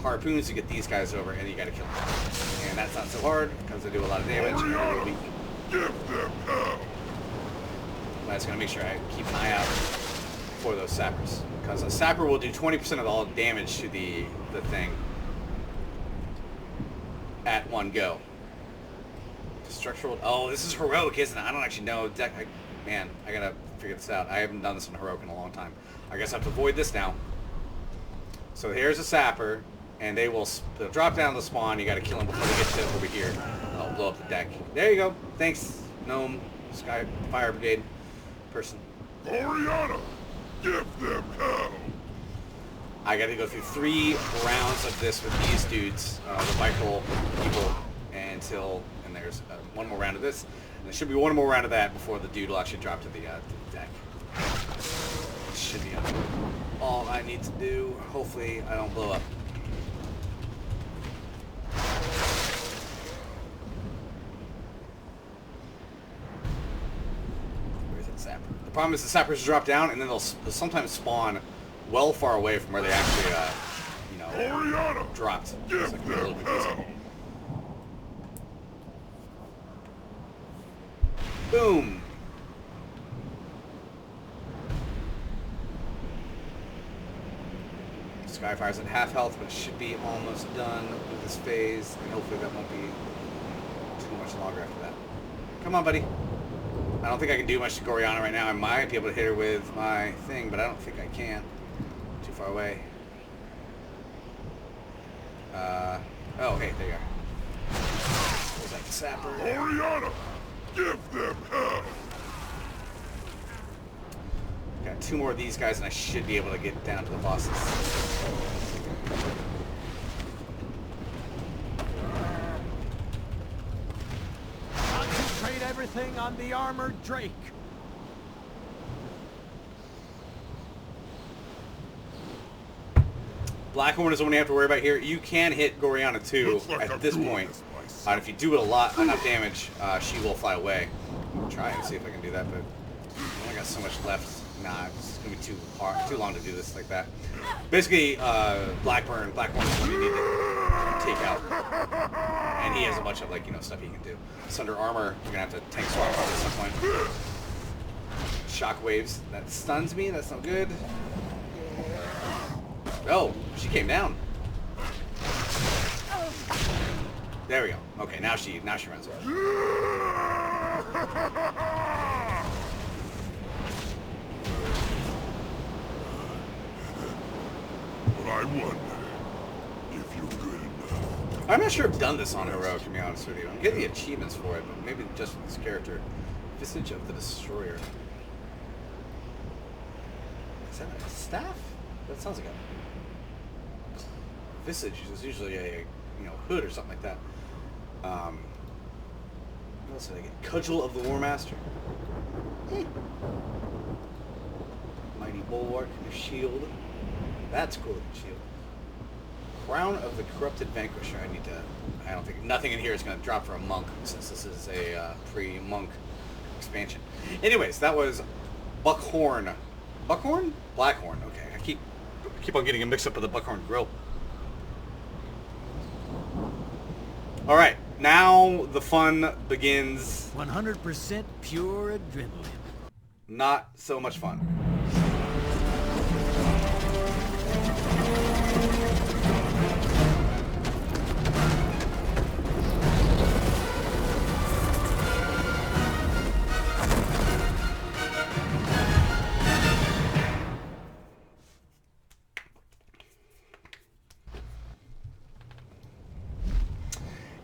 harpoons to get these guys over, and you gotta kill them. And that's not so hard because they do a lot of damage and they're really weak. Give them hell! But I just gotta make sure I keep an eye out for those sappers, because a sapper will do 20% of all damage to the thing at one go. Structural. Oh, this is heroic, isn't it? I don't actually know. Man, I gotta figure this out. I haven't done this on heroic in a long time. I guess I have to avoid this now. So here's a sapper, and they'll drop down the spawn. You gotta kill them before they get to over here. I'll blow up the deck. There you go. Thanks, gnome, sky, fire brigade person. Oriana! Give them hell! I gotta go through 3 rounds of this with these dudes, the Michael people, and there's one more round of this, and there should be one more round of that before the dude will actually drop to the deck. Should be all I need to do. Hopefully I don't blow up. Where's that sapper? The problem is the sappers drop down, and then they'll sometimes spawn well far away from where they actually, Oriana! dropped. Give It's like a little them bit easier. hell! Boom! Skyfire's at half health, but it should be almost done with this phase, and hopefully that won't be too much longer after that. Come on, buddy. I don't think I can do much to Goriana right now. I might be able to hit her with my thing, but I don't think I can. Too far away. Oh, hey, there you are. There's that sapper. Oriana! Give them hell! Got 2 more of these guys, and I should be able to get down to the bosses. Concentrate everything on the armored Drake. Blackhorn is the one you have to worry about here. You can hit Goriana too Looks like at I'm this doing point. this myself. If you do it enough damage, she will fly away. I'll try and see if I can do that, but I only got so much left. Nah, it's gonna be too long to do this like that. Basically, Blackhorn is what you need to take out, and he has a bunch of stuff he can do. It's under armor. You're gonna have to tank swap at some point. Shockwaves. That stuns me. That's not good. Oh, she came down. There we go. Okay, now she runs away. But I wonder if you're good enough. I'm not sure I've done this on heroic, to be honest with you. I'm getting the achievements for it, but maybe just for this character. Visage of the Destroyer. Is that a staff? That sounds like a visage is usually a hood or something like that. What else did I get? Cudgel of the War Master. Mighty Bulwark and a shield. That's cool. Shield. Crown of the Corrupted Vanquisher. I don't think nothing in here is going to drop for a monk since this is a pre-monk expansion. Anyways, that was Buckhorn. Buckhorn? Blackhorn. Okay, I keep on getting it mixed up with the Buckhorn Grill. All right, now the fun begins. 100% pure adrenaline. Not so much fun.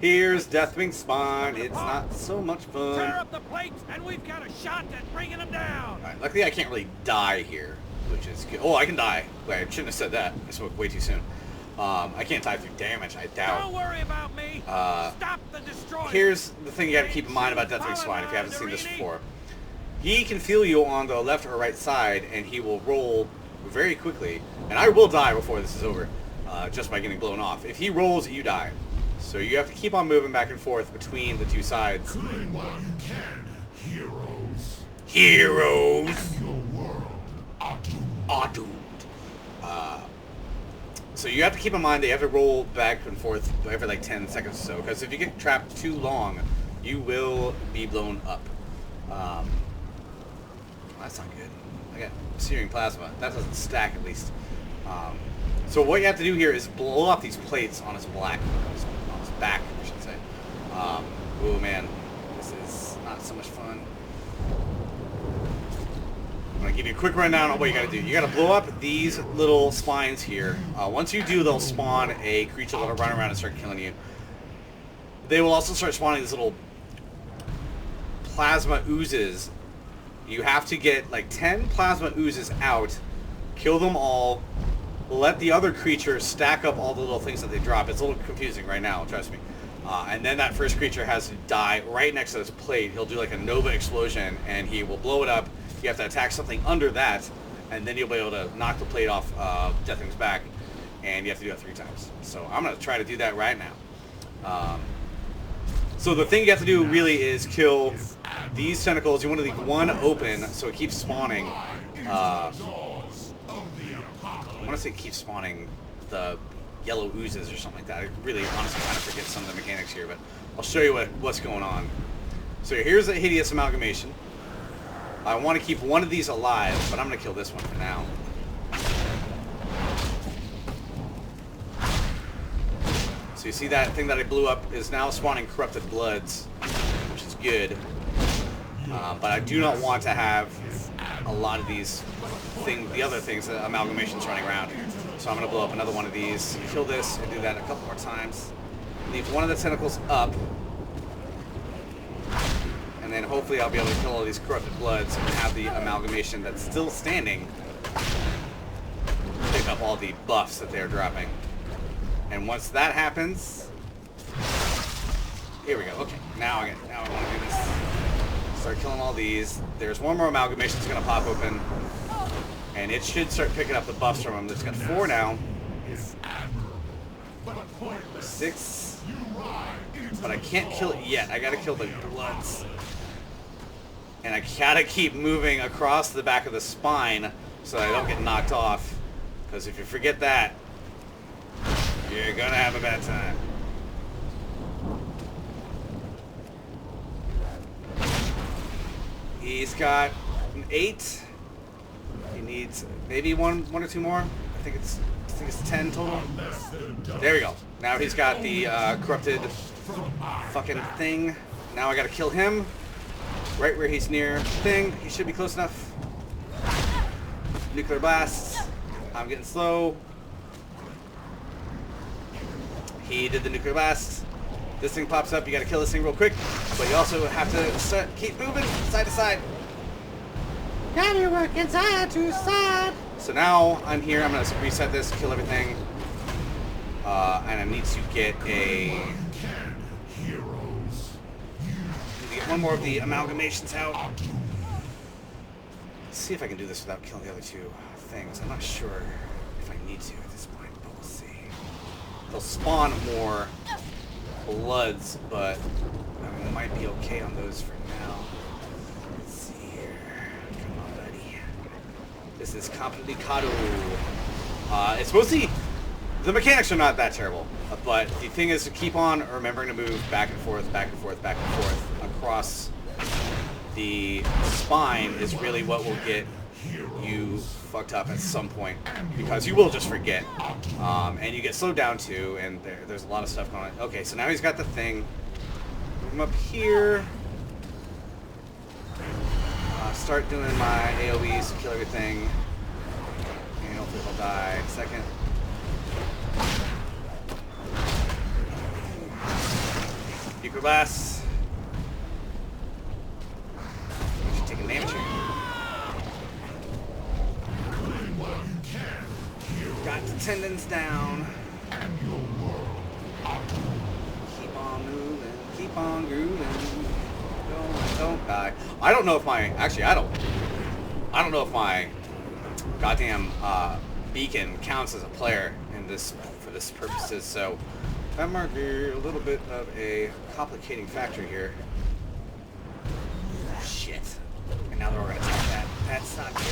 Here's Deathwing Spawn. It's not so much fun. Tear up the plates, and we've got a shot at bringing them down. Right, luckily, I can't really die here, which is good. Oh, I can die. Wait, I shouldn't have said that. I spoke way too soon. I can't die through damage, I doubt. Don't worry about me. Stop the destroyer. Here's the thing you got to keep in mind about Deathwing Spawn if you haven't seen this before. He can feel you on the left or right side, and he will roll very quickly. And I will die before this is over, just by getting blown off. If he rolls, you die. So you have to keep on moving back and forth between the two sides. Claim what you can, heroes. Heroes! And your world are doomed. Are doomed. So you have to keep in mind that you have to roll back and forth every like 10 seconds or so, because if you get trapped too long, you will be blown up. That's not good. I got searing plasma. That doesn't stack at least. So what you have to do here is blow up these plates on his back, I should say. Oh man, this is not so much fun. I'm going to give you a quick rundown on what you got to do. You got to blow up these little spines here. Once you do, they'll spawn a creature that'll run around and start killing you. They will also start spawning these little plasma oozes. You have to get like 10 plasma oozes out, kill them all, let the other creatures stack up all the little things that they drop. It's a little confusing right now, trust me. And then that first creature has to die right next to this plate. He'll do like a nova explosion and he will blow it up. You have to attack something under that, and then you'll be able to knock the plate off Deathwing's back, and you have to do it 3 times. So I'm going to try to do that right now. So the thing you have to do really is kill these tentacles. You want to leave one open so it keeps spawning. I want to say it keeps spawning the yellow oozes or something like that. I really honestly kind of forget some of the mechanics here, but I'll show you what's going on. So here's a hideous amalgamation. I want to keep one of these alive, but I'm going to kill this one for now. So you see that thing that I blew up is now spawning corrupted bloods, which is good. But I do not want to have a lot of these the other things, the amalgamations running around. So I'm going to blow up another one of these, kill this, and do that a couple more times. Leave one of the tentacles up. And then hopefully I'll be able to kill all these corrupted bloods and have the amalgamation that's still standing pick up all the buffs that they're dropping. And once that happens, here we go. Okay, now I want to do this. Start killing all these. There's one more amalgamation that's going to pop open, and it should start picking up the buffs from them. There's got 4 now. 6. But I can't kill it yet. I got to kill the bloods. And I gotta keep moving across the back of the spine so I don't get knocked off. Because if you forget that, you're gonna have a bad time. He's got an 8. He needs maybe one or 2 more. I think it's 10 total. There we go. Now he's got the corrupted fucking thing. Now I gotta kill him. Right where he's near thing. He should be close enough. Nuclear blasts. I'm getting slow. He did the nuclear blast. This thing pops up. You gotta kill this thing real quick. But you also have to keep moving side to side. Gotta be working side to side. So now I'm here. I'm gonna reset this, kill everything. And I need to get a... Get one more of the amalgamations out. Let's see if I can do this without killing the other 2 things. I'm not sure if I need to at this point, but we'll see. They'll spawn more bloods, but I might be okay on those for now. Let's see here. Come on, buddy. This is complicado. It's mostly... The mechanics are not that terrible, but the thing is to keep on remembering to move back and forth, back and forth, back and forth across the spine is really what will get you fucked up at some point, because you will just forget, and you get slowed down too, and there's a lot of stuff going on. Okay, so now he's got the thing. Move him up here. Start doing my AoEs to kill everything, and hopefully he'll die in a second. Nuclear blast. I should take a damage here. Got the tendons down. Keep on moving. Keep on grooving. Don't die. I don't know if my... Actually, I don't know if my goddamn beacon counts as a player in this for this purposes. So That might be a little bit of a complicating factor here. Shit. And now they're all going to attack that. That's not good.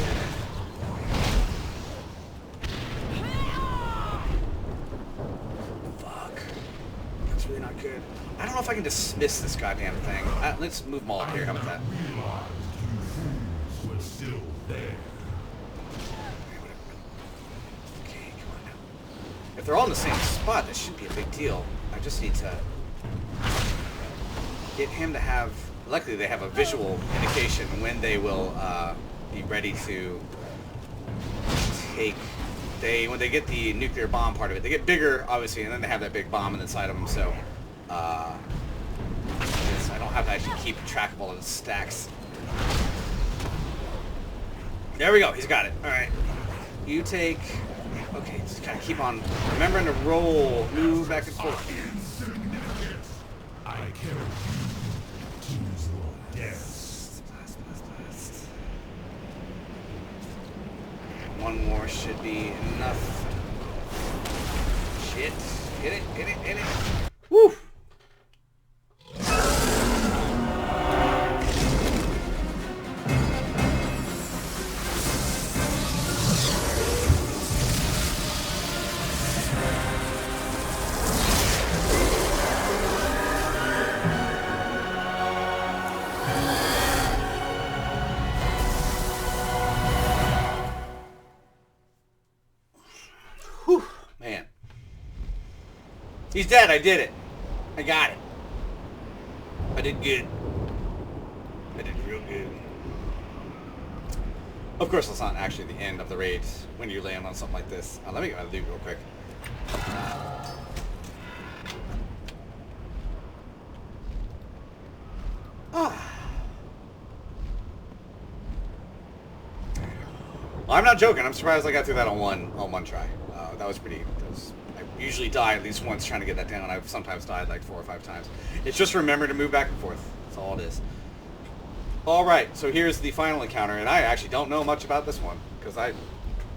Fuck. That's really not good. I don't know if I can dismiss this goddamn thing. Let's move them all up here. How about that? Was still there. Okay, come on now. If they're all in the same spot, this shouldn't be a big deal. I just need to get him to have... Luckily, they have a visual indication when they will be ready to take... When they get the nuclear bomb part of it, they get bigger, obviously, and then they have that big bomb inside of them, so... I don't have to actually keep track of all of the stacks. There we go. He's got it. All right. You take... Okay, just kind of keep on remembering to roll. Move back and forth. I carry you to your death. Blast. One more should be enough. Shit. Hit it. Woo! Whew, man. He's dead. I did it. I got it. I did good. I did real good. Of course, that's not actually the end of the raid when you land on something like this. Let me get my loot real quick. Well, I'm not joking. I'm surprised I got through that on one try. That was pretty. I usually die at least once trying to get that down. I've sometimes died like 4 or 5 times. It's just remember to move back and forth. That's all it is. All right. So here's the final encounter, and I actually don't know much about this one because I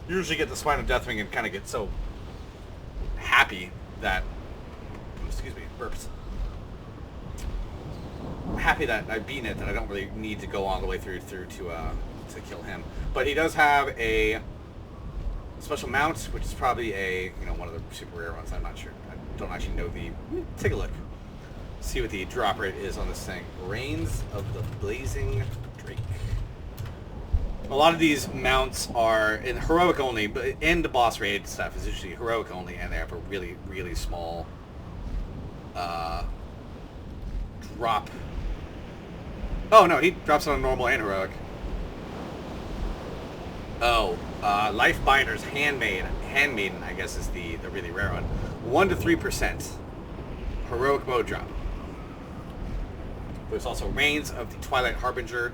usually get the Spine of Deathwing and kind of get so happy that. Excuse me, burps. I'm happy that I've beaten it, that I don't really need to go all the way through to kill him. But he does have a special mount, which is probably a one of the super rare ones. I'm not sure. I don't actually know the. Take a look. See what the drop rate is on this thing. Reigns of the Blazing Drake. A lot of these mounts are in heroic only, but in the boss raid stuff is usually heroic only, and they have a really, really small drop. Oh no, he drops on normal and heroic. Oh, Lifebinder's Handmaiden, I guess, is the really rare one. 1 to 3% heroic mode drop. There's also Reigns of the Twilight Harbinger,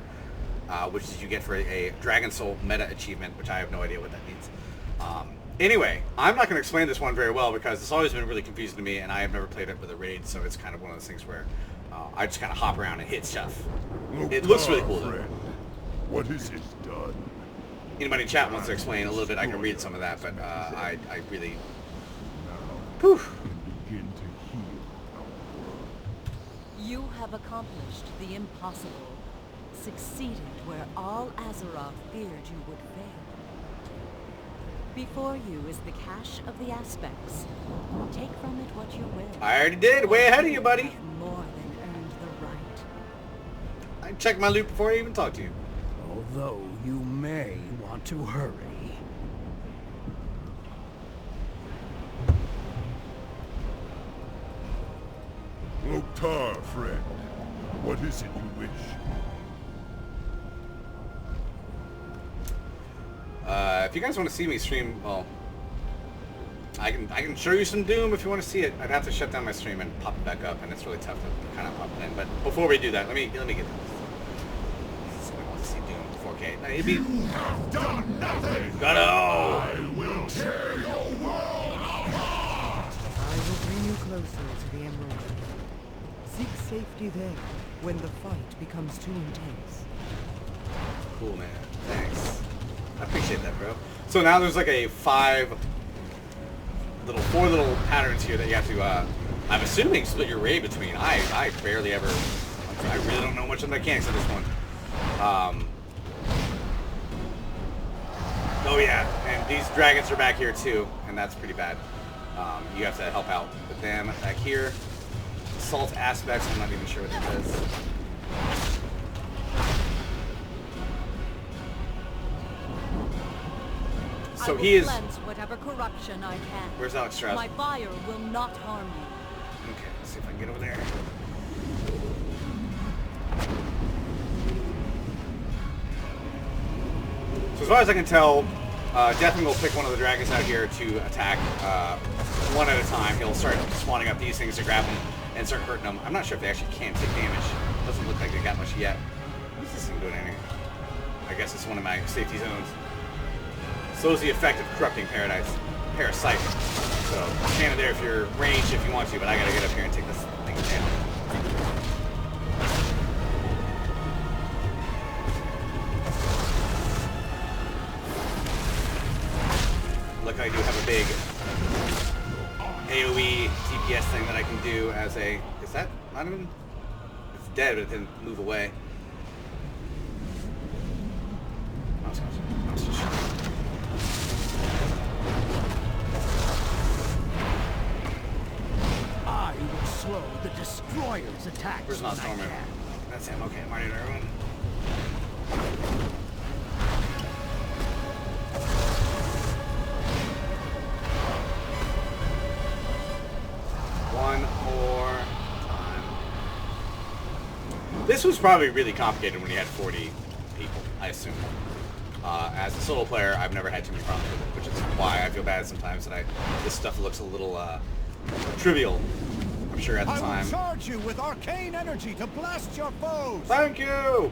which is you get for a Dragon Soul meta achievement, which I have no idea what that means. Anyway, I'm not going to explain this one very well because it's always been really confusing to me, and I have never played it with a raid, so it's kind of one of those things where I just kind of hop around and hit stuff. It looks really cool, though. What is it done? Anybody in chat wants to explain a little bit, I can read some of that, but I really... Whew. Begin to heal our world. You have accomplished the impossible, succeeded where all Azeroth feared you would fail. Before you is the cache of the aspects. Take from it what you will. I already did. Way ahead of you, buddy. More than earned the right. I checked my loot before I even talked to you. Although you may want to hurry. Loktar, friend. What is it you wish? If you guys want to see me stream, well, I can show you some Doom if you want to see it. I'd have to shut down my stream and pop it back up, and it's really tough to kind of pop it in. But before we do that, let me get this. Somebody wants to see Doom 4K. No, it'd be... You have done nothing. Gotta... I will tear your world apart. I will bring you closer to the Emerald. Seek safety there when the fight becomes too intense. Cool, man. Thanks. I appreciate that, bro. So now there's like a 4 little patterns here that you have to I'm assuming split your raid between. I barely ever. I really don't know much of the mechanics of this one. Oh yeah, and these dragons are back here too, and that's pretty bad. You have to help out with them back here. Assault aspects, I'm not even sure what that does. So he is. Cleanse whatever corruption I can. Where's Alex Strauss? My fire will not harm you. Okay, let's see if I can get over there. So as far as I can tell, Deathwing will pick one of the dragons out here to attack one at a time. He'll start spawning up these things to grab them and start hurting them. I'm not sure if they actually can take damage. Doesn't look like they got much yet. What's this thing doing in here? I guess it's one of my safety zones. Slows the effect of corrupting parasite. So stand in there if you're ranged if you want to, but I gotta get up here and take this thing down. Look, I do have a big AoE DPS thing that I can do as a... Is that not even... It's dead, but it didn't move away. I will slow the destroyer's attack. Where's not Stormer? That's him. Okay, I'm already there, everyone. One more time. This was probably really complicated when you had 40 people, I assume. As a solo player, I've never had too many problems with it, which is why I feel bad sometimes that this stuff looks a little trivial. I'm sure at the time. I will charge you with arcane energy to blast your foes. Thank you.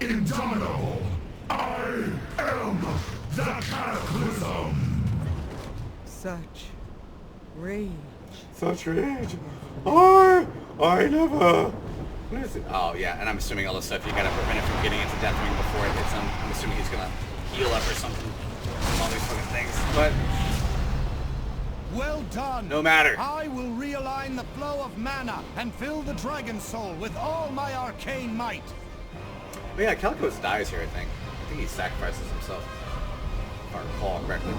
Indomitable! I am the Cataclysm! Such rage. Such rage. I never. What is it? Oh yeah, and I'm assuming all this stuff you gotta prevent it from getting into Deathwing before it hits him. I'm assuming he's gonna heal up or something. All these fucking things, but well done. No matter. I will realign the flow of mana and fill the dragon soul with all my arcane might. But yeah, Calicos dies here, I think. I think he sacrifices himself, if I recall correctly.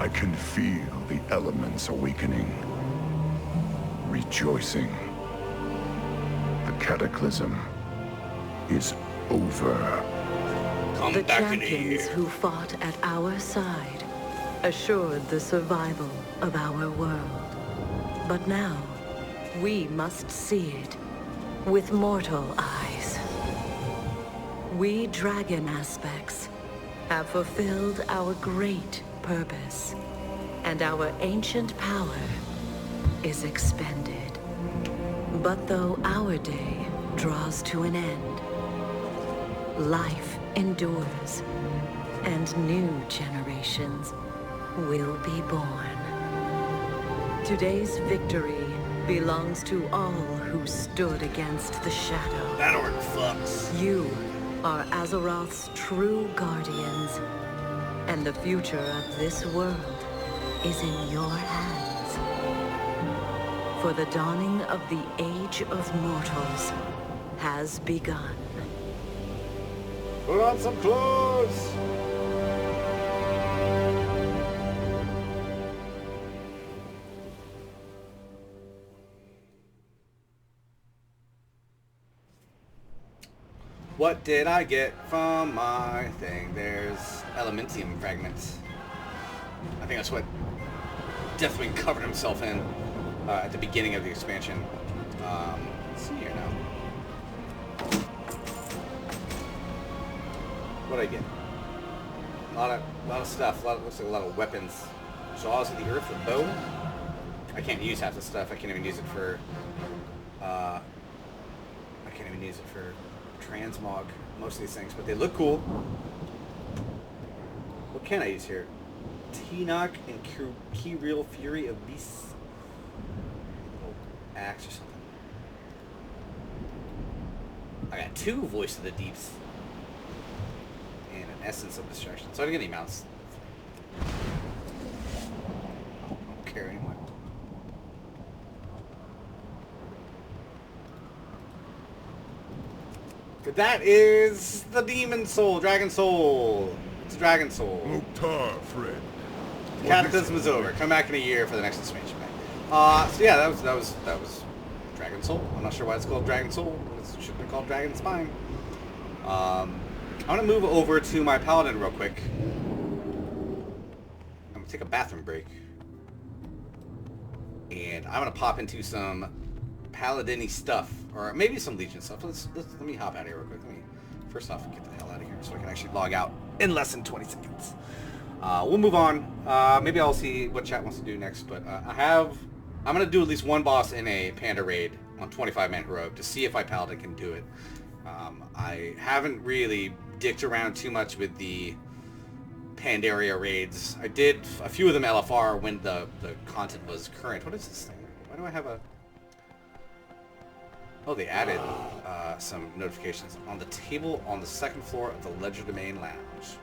I can feel the elements awakening, rejoicing. The cataclysm is over. Come The back in champions here. who fought at our side assured the survival of our world. But now, we must see it with mortal eyes. We dragon aspects have fulfilled our great purpose, and our ancient power is expended. But though our day draws to an end, life endures, and new generations will be born. Today's victory belongs to all who stood against the shadow. That orc fucks. You are Azeroth's true guardians, and the future of this world is in your hands. For the dawning of the Age of Mortals has begun. Put on some clothes. What did I get from my thing? There's elementium fragments. I think that's what Deathwing covered himself in at the beginning of the expansion. Let's see here now. What did I get? A lot of stuff. Looks like a lot of weapons. Jaws of the Earth, a bow. I can't use half the stuff. I can't even use it for. I can't even use it for transmog. Most of these things, but they look cool. What can I use here? T-Knock and Key Real Fury of Beasts. Axe or something. I got 2 Voice of the Deeps. And an Essence of Destruction. So I didn't get any mounts. I don't care anymore. But that is the Demon Soul, Dragon Soul. It's Dragon Soul. Loktar, friend. Cataclysm is over. Come back in a year for the next expansion pack. So yeah, that was Dragon Soul. I'm not sure why it's called Dragon Soul. It should have been called Dragon Spine. I'm gonna move over to my Paladin real quick. I'm gonna take a bathroom break, and I'm gonna pop into some Paladin-y stuff, or maybe some Legion stuff. Let me hop out of here real quick. Let me first off get the hell out of here so I can actually log out in less than 20 seconds. We'll move on. Maybe I'll see what chat wants to do next, but I'm going to do at least one boss in a Panda raid on 25-man heroic to see if my Paladin can do it. I haven't really dicked around too much with the Pandaria raids. I did a few of them LFR when the content was current. What is this thing? Why do I have a... Oh, they added some notifications on the table on the second floor of the Legerdemain Lounge.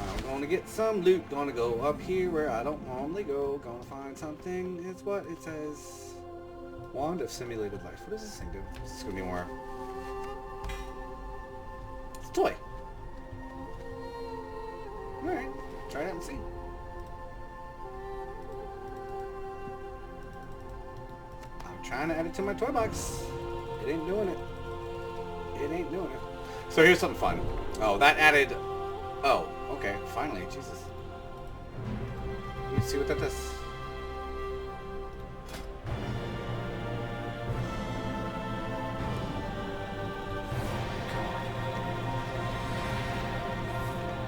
I'm going to get some loot. Going to go up here where I don't normally go. Going to find something. It's what it says. Wand of Simulated Life. What does this thing do? This is going to be more... It's a toy. Alright. Try it out and see. I'm trying to add it to my toy box. It ain't doing it. It ain't doing it. So here's something fun. Oh, that added... Oh, okay. Finally, Jesus. Let me see what that does.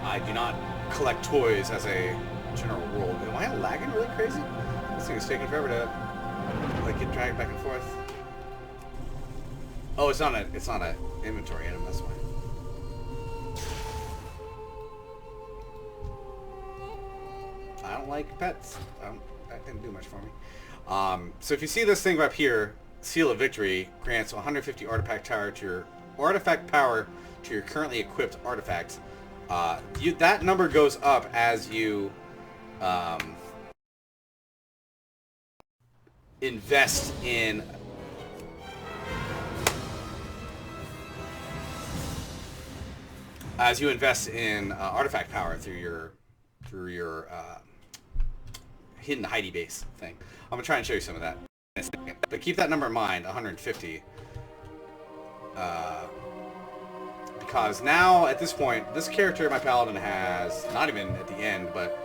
I do not collect toys as a general rule. Am I lagging really crazy? This thing is taking forever to like get dragged back and forth. Oh, it's not a inventory item. That's why. I don't like pets. That didn't do much for me. So if you see this thing up here, Seal of Victory grants 150 artifact power to your currently equipped artifact. That number goes up as you invest in artifact power through your hidden Heidi base thing. I'm gonna try and show you some of that in a second. But keep that number in mind, 150. Because now, at this point, this character, my Paladin, has, not even at the end, but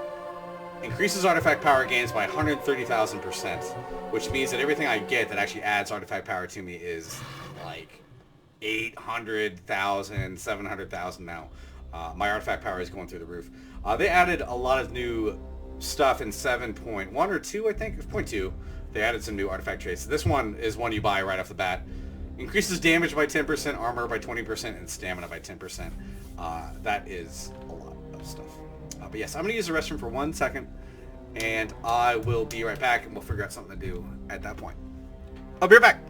increases artifact power gains by 130,000%, which means that everything I get that actually adds artifact power to me is like 800,000, 700,000 now. My artifact power is going through the roof. They added a lot of new stuff in 7.1 or 2, I think. It's 0.2. They added some new artifact traits. This one is one you buy right off the bat. Increases damage by 10%, armor by 20%, and stamina by 10%. That is a lot of stuff. But yes, I'm going to use the restroom for 1 second, and I will be right back, and we'll figure out something to do at that point. I'll be right back.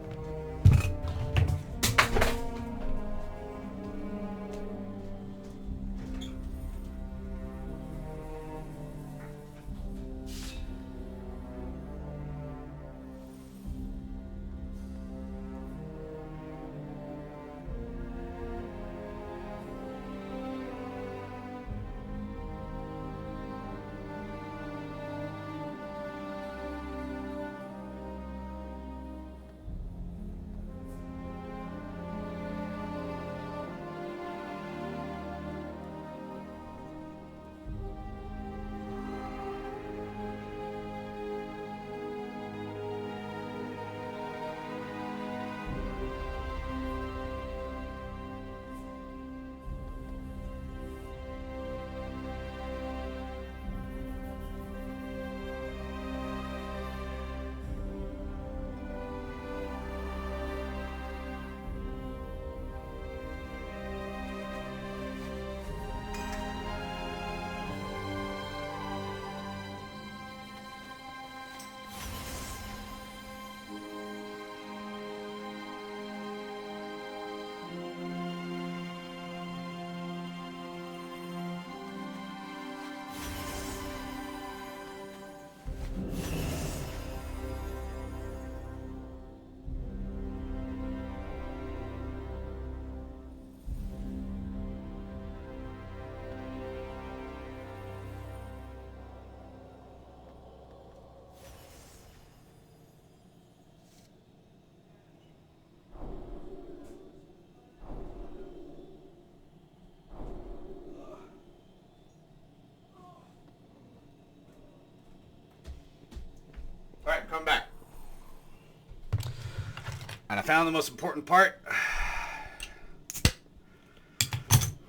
And I found the most important part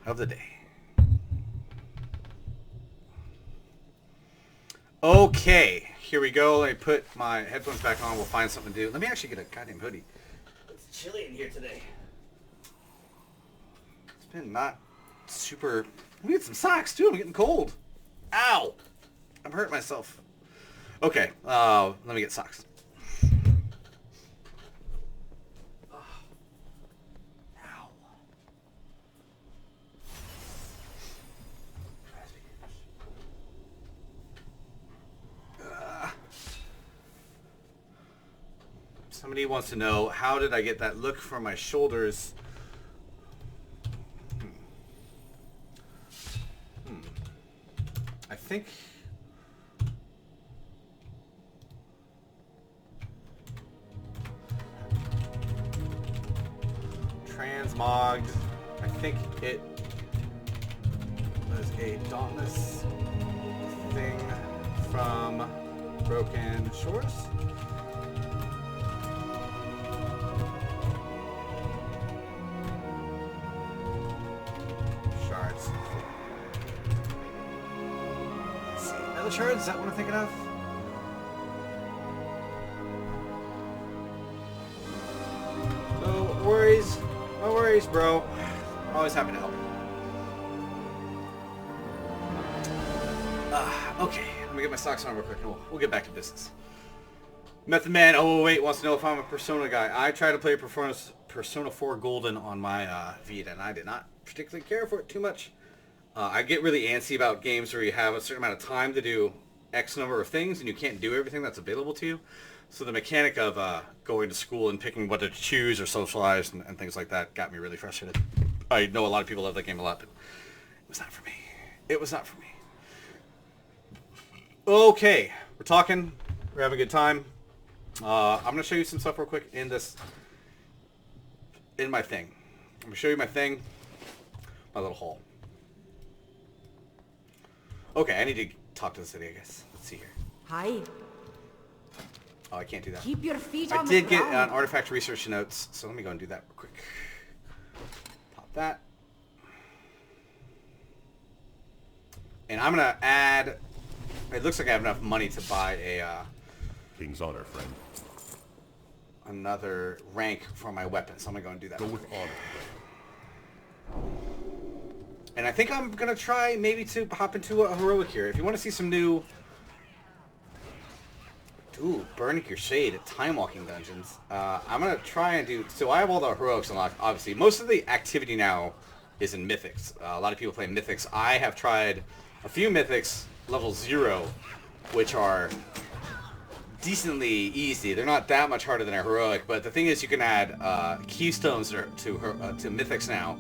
of the day. Okay, here we go. Let me put my headphones back on. We'll find something to do. Let me actually get a goddamn hoodie. It's chilly in here today. It's been not super... Let me get some socks, too. I'm getting cold. Ow! I'm hurting myself. Okay, let me get socks. Somebody wants to know, how did I get that look from my shoulders? I think... Transmogged. I think it was a Dauntless thing from Broken Shores. Shards. Let's see. Other shards? Is that what I'm thinking of? No worries. No worries, bro. Always happy to help. Okay, let me get my socks on real quick and we'll get back to business. Method Man, oh wait, wants to know if I'm a Persona guy. I tried to play Persona 4 Golden on my Vita, and I did not particularly care for it too much. I get really antsy about games where you have a certain amount of time to do X number of things, and you can't do everything that's available to you. So the mechanic of going to school and picking what to choose or socialize and things like that got me really frustrated. I know a lot of people love that game a lot, but it was not for me. It was not for me. Okay, we're talking. We're having a good time. I'm going to show you some stuff real quick in my thing. I'm going to show you my thing, my little haul. Okay, I need to talk to the city, I guess. Let's see here. Hi. Oh, I can't do that. Keep your feet I on the did get ground. an artifact research notes, so let me go and do that real quick. Pop that. And I'm going to add... It looks like I have enough money to buy a... King's honor, friend. Another rank for my weapon, so I'm going to go and do that. Go with honor. And I think I'm going to try maybe to hop into a heroic here. If you want to see some new... Ooh, Burning Crusade at Time Walking Dungeons. I'm going to try and do... So I have all the heroics unlocked, obviously. Most of the activity now is in Mythics. A lot of people play Mythics. I have tried a few Mythics level 0, which are decently easy. They're not that much harder than a heroic, but the thing is you can add keystones to Mythics now,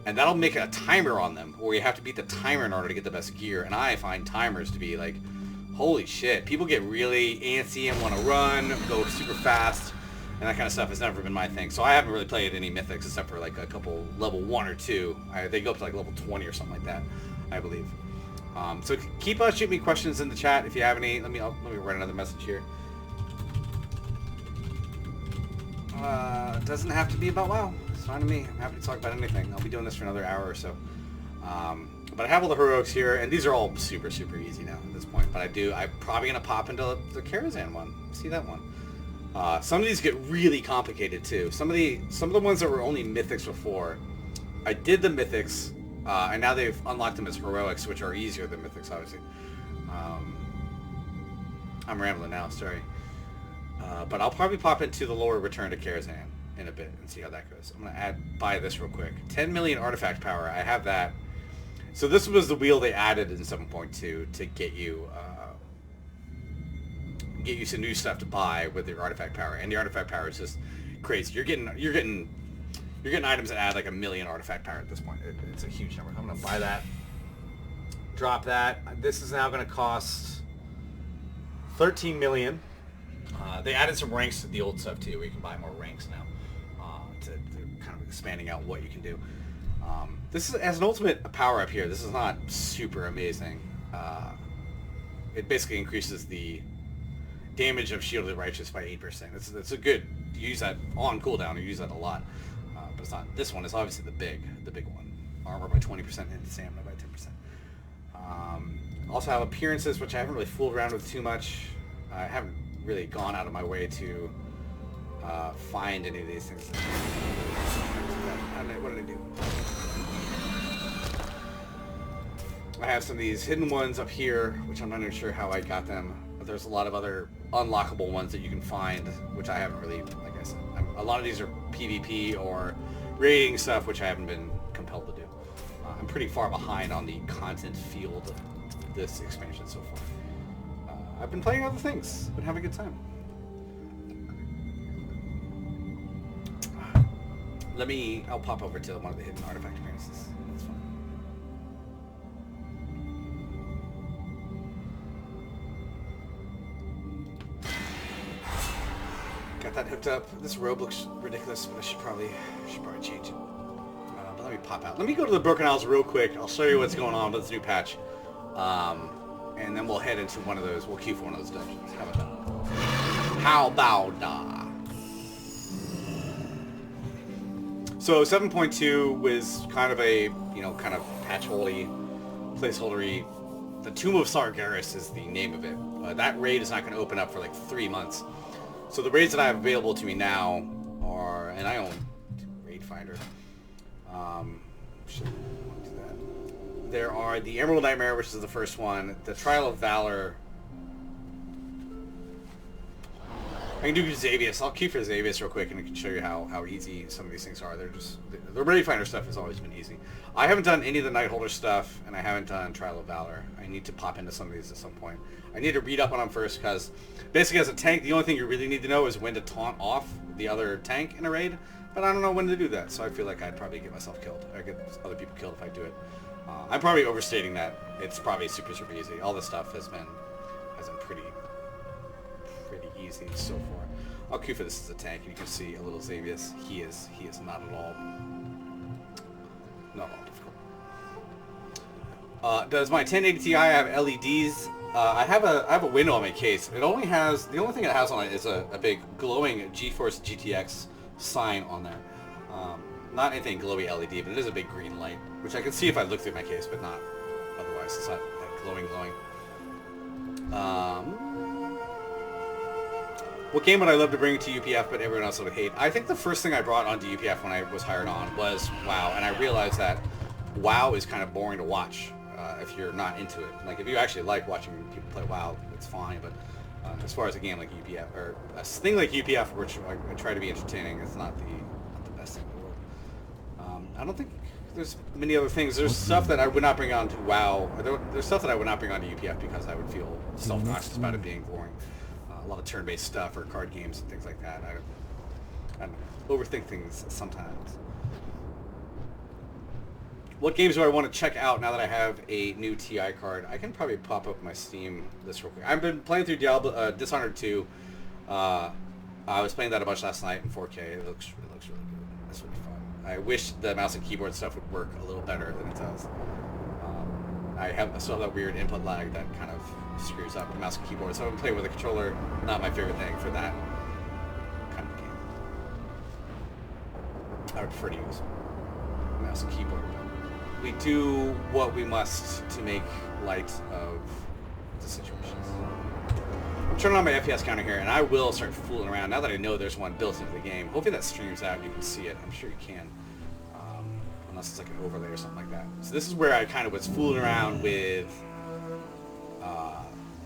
and that'll make a timer on them, where you have to beat the timer in order to get the best gear, and I find timers to be like... Holy shit, people get really antsy and want to run, go super fast, and that kind of stuff has never been my thing. So I haven't really played any Mythics except for like a couple level 1 or 2. They go up to like level 20 or something like that, I believe. So keep shooting me questions in the chat if you have any. Let me write another message here. It doesn't have to be about WoW. It's fine to me. I'm happy to talk about anything. I'll be doing this for another hour or so. But I have all the heroics here, and these are all super, super easy now at this point. But I'm probably going to pop into the Karazhan one. See that one. Some of these get really complicated, too. Some of the ones that were only Mythics before, I did the Mythics, and now they've unlocked them as heroics, which are easier than Mythics, obviously. I'm rambling now, sorry. But I'll probably pop into the lower Return to Karazhan in a bit and see how that goes. I'm going to buy this real quick. 10 million artifact power. I have that. So this was the wheel they added in 7.2 to get you some new stuff to buy with your artifact power, and the artifact power is just crazy. You're getting items that add like 1 million artifact power at this point. It's a huge number. I'm gonna buy that. Drop that. This is now gonna cost 13 million. They added some ranks to the old stuff too, where you can buy more ranks now to kind of expanding out what you can do. This is as an ultimate power up here. This is not super amazing. It basically increases the damage of Shielded Righteous by 8%. It's a good use that on cooldown. You use that a lot, but it's not. This one is obviously the big one. Armor by 20% and stamina by 10%. Also have appearances, which I haven't really fooled around with too much. I haven't really gone out of my way to find any of these things. What did I do? I have some of these hidden ones up here, which I'm not even sure how I got them. But there's a lot of other unlockable ones that you can find, which I haven't really, like I said. A lot of these are PvP or raiding stuff, which I haven't been compelled to do. I'm pretty far behind on the content field of this expansion so far. I've been playing other things, been having a good time. I'll pop over to one of the hidden artifact appearances. That's fine. Got that hooked up. This robe looks ridiculous, but I should probably change it. But let me pop out. Let me go to the Broken Isles real quick. I'll show you what's going on with this new patch. And then we'll head into one of those. We'll queue for one of those dungeons. How about that? How about that? So 7.2 was kind of a, kind of patch-holdy, placeholdery. The Tomb of Sargeras is the name of it. That raid is not going to open up for like 3 months. So the raids that I have available to me now are, and I own Raid Finder. Should do that. There are the Emerald Nightmare, which is the first one. The Trial of Valor. I can do Xavius. I'll queue for Xavius real quick and I can show you how easy some of these things are. The Raid Finder stuff has always been easy. I haven't done any of the Nightholder stuff, and I haven't done Trial of Valor. I need to pop into some of these at some point. I need to read up on them first, because basically as a tank, the only thing you really need to know is when to taunt off the other tank in a raid, but I don't know when to do that, so I feel like I'd probably get myself killed. Or get other people killed if I do it. I'm probably overstating that. It's probably super easy. All this stuff has been pretty easy so far. I'll queue for this as a tank, and you can see a little Xavius. He is not at all difficult. Does my 1080 Ti have LEDs? I have a window on my case. It only has, the only thing it has on it is a big glowing GeForce GTX sign on there. Not anything glowy LED, but it is a big green light, which I can see if I look through my case, but not otherwise. It's not that glowing. What game would I love to bring to UPF, but everyone else would hate? I think the first thing I brought onto UPF when I was hired on was WoW, and I realized that WoW is kind of boring to watch if you're not into it. Like, if you actually like watching people play WoW, it's fine, but as far as a game like UPF, or a thing like UPF, which I try to be entertaining, it's not the best thing in the world. I don't think there's many other things. There's stuff that I would not bring on to WoW. There's stuff that I would not bring on to UPF because I would feel self-conscious about it being boring. A lot of turn-based stuff or card games and things like that. I don't know, overthink things sometimes. What games do I want to check out now that I have a new TI card? I can probably pop up my Steam list real quick. I've been playing through Dishonored 2. I was playing that a bunch last night in 4K. It looks really good. That's really fun. I wish the mouse and keyboard stuff would work a little better than it does. I still have that weird input lag that kind of screws up the mouse and keyboard. So I've been playing with a controller. Not my favorite thing for that kind of game. I would prefer to use mouse and keyboard. We do what we must to make light of the situations. I'm turning on my FPS counter here, and I will start fooling around now that I know there's one built into the game. Hopefully that streams out and you can see it. I'm sure you can. Unless it's like an overlay or something like that. So this is where I kind of was fooling around with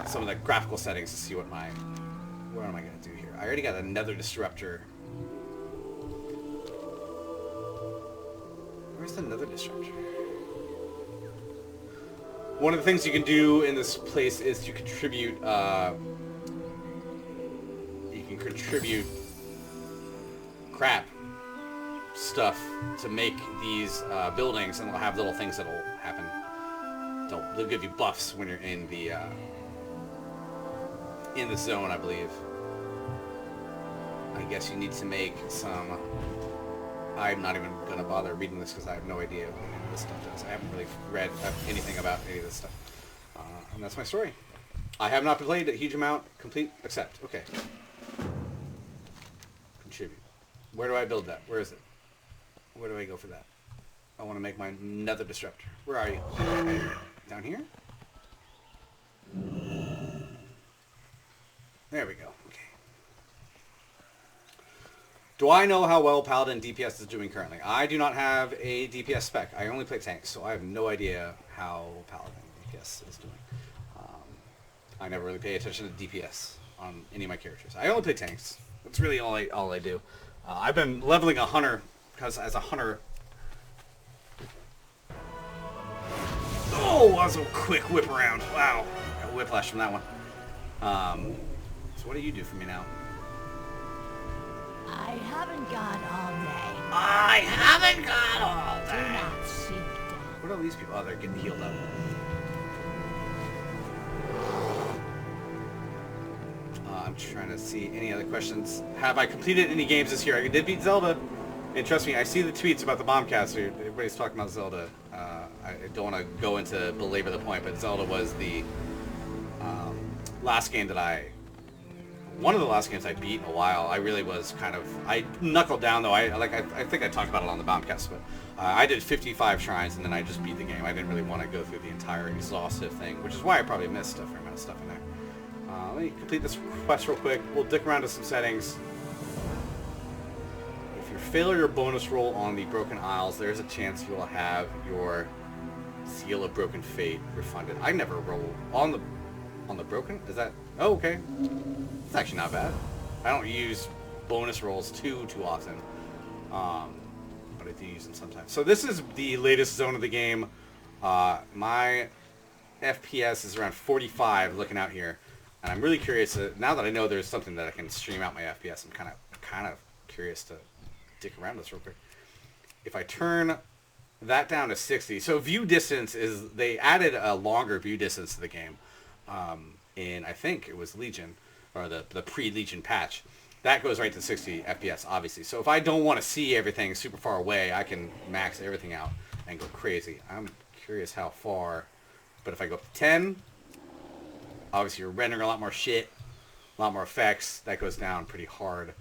some of the graphical settings to see what am I going to do here. I already got another disruptor. Where's the nether disruptor? One of the things you can do in this place is to contribute, crap stuff to make these buildings, and they'll have little things that'll happen. They'll give you buffs when you're in the zone, I believe. I guess you need to make some. I'm not even gonna bother reading this because I have no idea what any of this stuff does. I haven't really read anything about any of this stuff, and that's my story. I have not played a huge amount. Complete, accept. Okay. Contribute. Where do I build that? Where is it? Where do I go for that? I want to make my nether disruptor. Where are you? Down here? There we go. Okay. Do I know how well Paladin DPS is doing currently? I do not have a DPS spec. I only play tanks, so I have no idea how Paladin DPS is doing. I never really pay attention to DPS on any of my characters. I only play tanks. That's really all I do. I've been leveling a hunter because as a hunter... Oh, that was a quick whip around. Wow. Got whiplash from that one. So what do you do for me now? I haven't got all day. I haven't got all Do day. not seek death. What are these people? Oh, they're getting healed up. I'm trying to see any other questions. Have I completed any games this year? I did beat Zelda. And trust me, I see the tweets about the Bombcaster. Everybody's talking about Zelda. I don't want to go into belabor the point, but Zelda was the last game that one of the last games I beat in a while. I really was kind of, I knuckled down though. I think I talked about it on the Bombcast, but I did 55 shrines and then I just beat the game. I didn't really want to go through the entire exhaustive thing, which is why I probably missed a fair amount of stuff in there. Let me complete this quest real quick. We'll dick around to some settings. If you fail your bonus roll on the Broken Isles, there's a chance you will have your Seal of Broken Fate refunded. I never roll on the Broken. Is that? Oh, okay. It's actually not bad. I don't use bonus rolls too often, but I do use them sometimes. So this is the latest zone of the game. My FPS is around 45 looking out here. And I'm really curious, now that I know there's something that I can stream out my FPS, I'm kind of curious to dick around this real quick. If I turn that down to 60, so view distance is, they added a longer view distance to the game. In, I think it was Legion, or the pre-Legion patch. That goes right to 60 FPS, obviously. So if I don't want to see everything super far away, I can max everything out and go crazy. I'm curious how far, but if I go up to 10... Obviously, you're rendering a lot more shit, a lot more effects. That goes down pretty hard.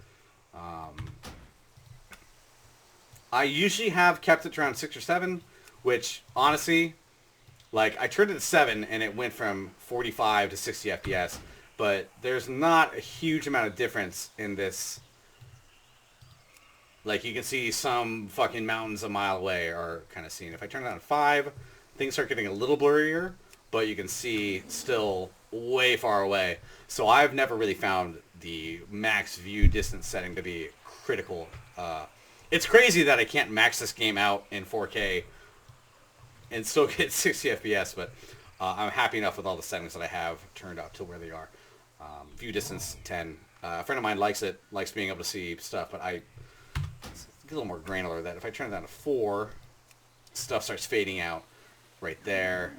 I usually have kept it around 6 or 7, which, honestly, like, I turned it to 7, and it went from 45 to 60 FPS. But there's not a huge amount of difference in this. Like, you can see some fucking mountains a mile away are kind of seen. If I turn it down to 5, things start getting a little blurrier, but you can see still way far away. So I've never really found the max view distance setting to be critical. It's crazy that I can't max this game out in 4K and still get 60 FPS, but I'm happy enough with all the settings that I have turned out to where they are. View distance 10. A friend of mine likes it, likes being able to see stuff, but it's a little more granular. That if I turn it down to 4, stuff starts fading out right there.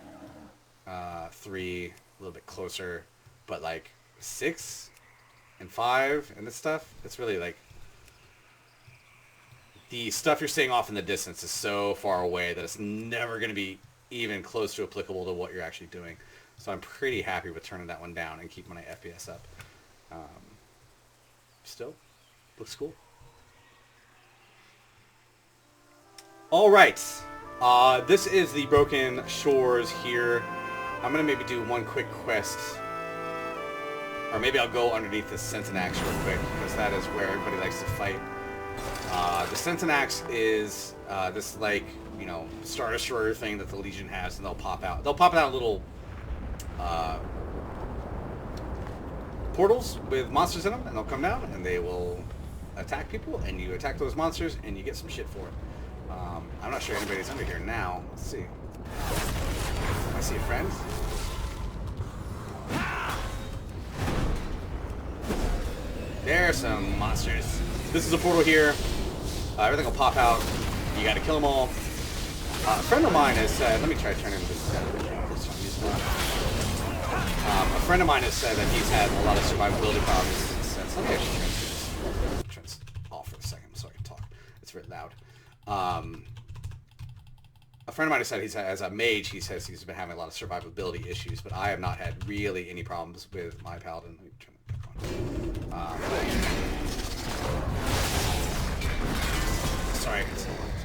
3, a little bit closer, but like 6 and 5 and this stuff, it's really like the stuff you're seeing off in the distance is so far away that it's never going to be even close to applicable to what you're actually doing. So I'm pretty happy with turning that one down and keeping my FPS up. Still looks cool. All right, this is the Broken Shores here. I'm going to maybe do one quick quest, or maybe I'll go underneath the Centenax real quick, because that is where everybody likes to fight. The Centenax is this, like, you know, Star Destroyer thing that the Legion has, and they'll pop out. They'll pop out little portals with monsters in them, and they'll come down, and they will attack people, and you attack those monsters, and you get some shit for it. I'm not sure anybody's under here now. Let's see. I see a friend. There's some monsters. This is a portal here. Everything will pop out. You gotta kill them all. A friend of mine has said, let me try turning this a friend of mine has said that he's had a lot of survivability problems since. Let me actually turn this off for a second so I can talk. It's very loud. A friend of mine has said as a mage, he says he's been having a lot of survivability issues, but I have not had really any problems with my paladin. Let me turn that back on. sorry.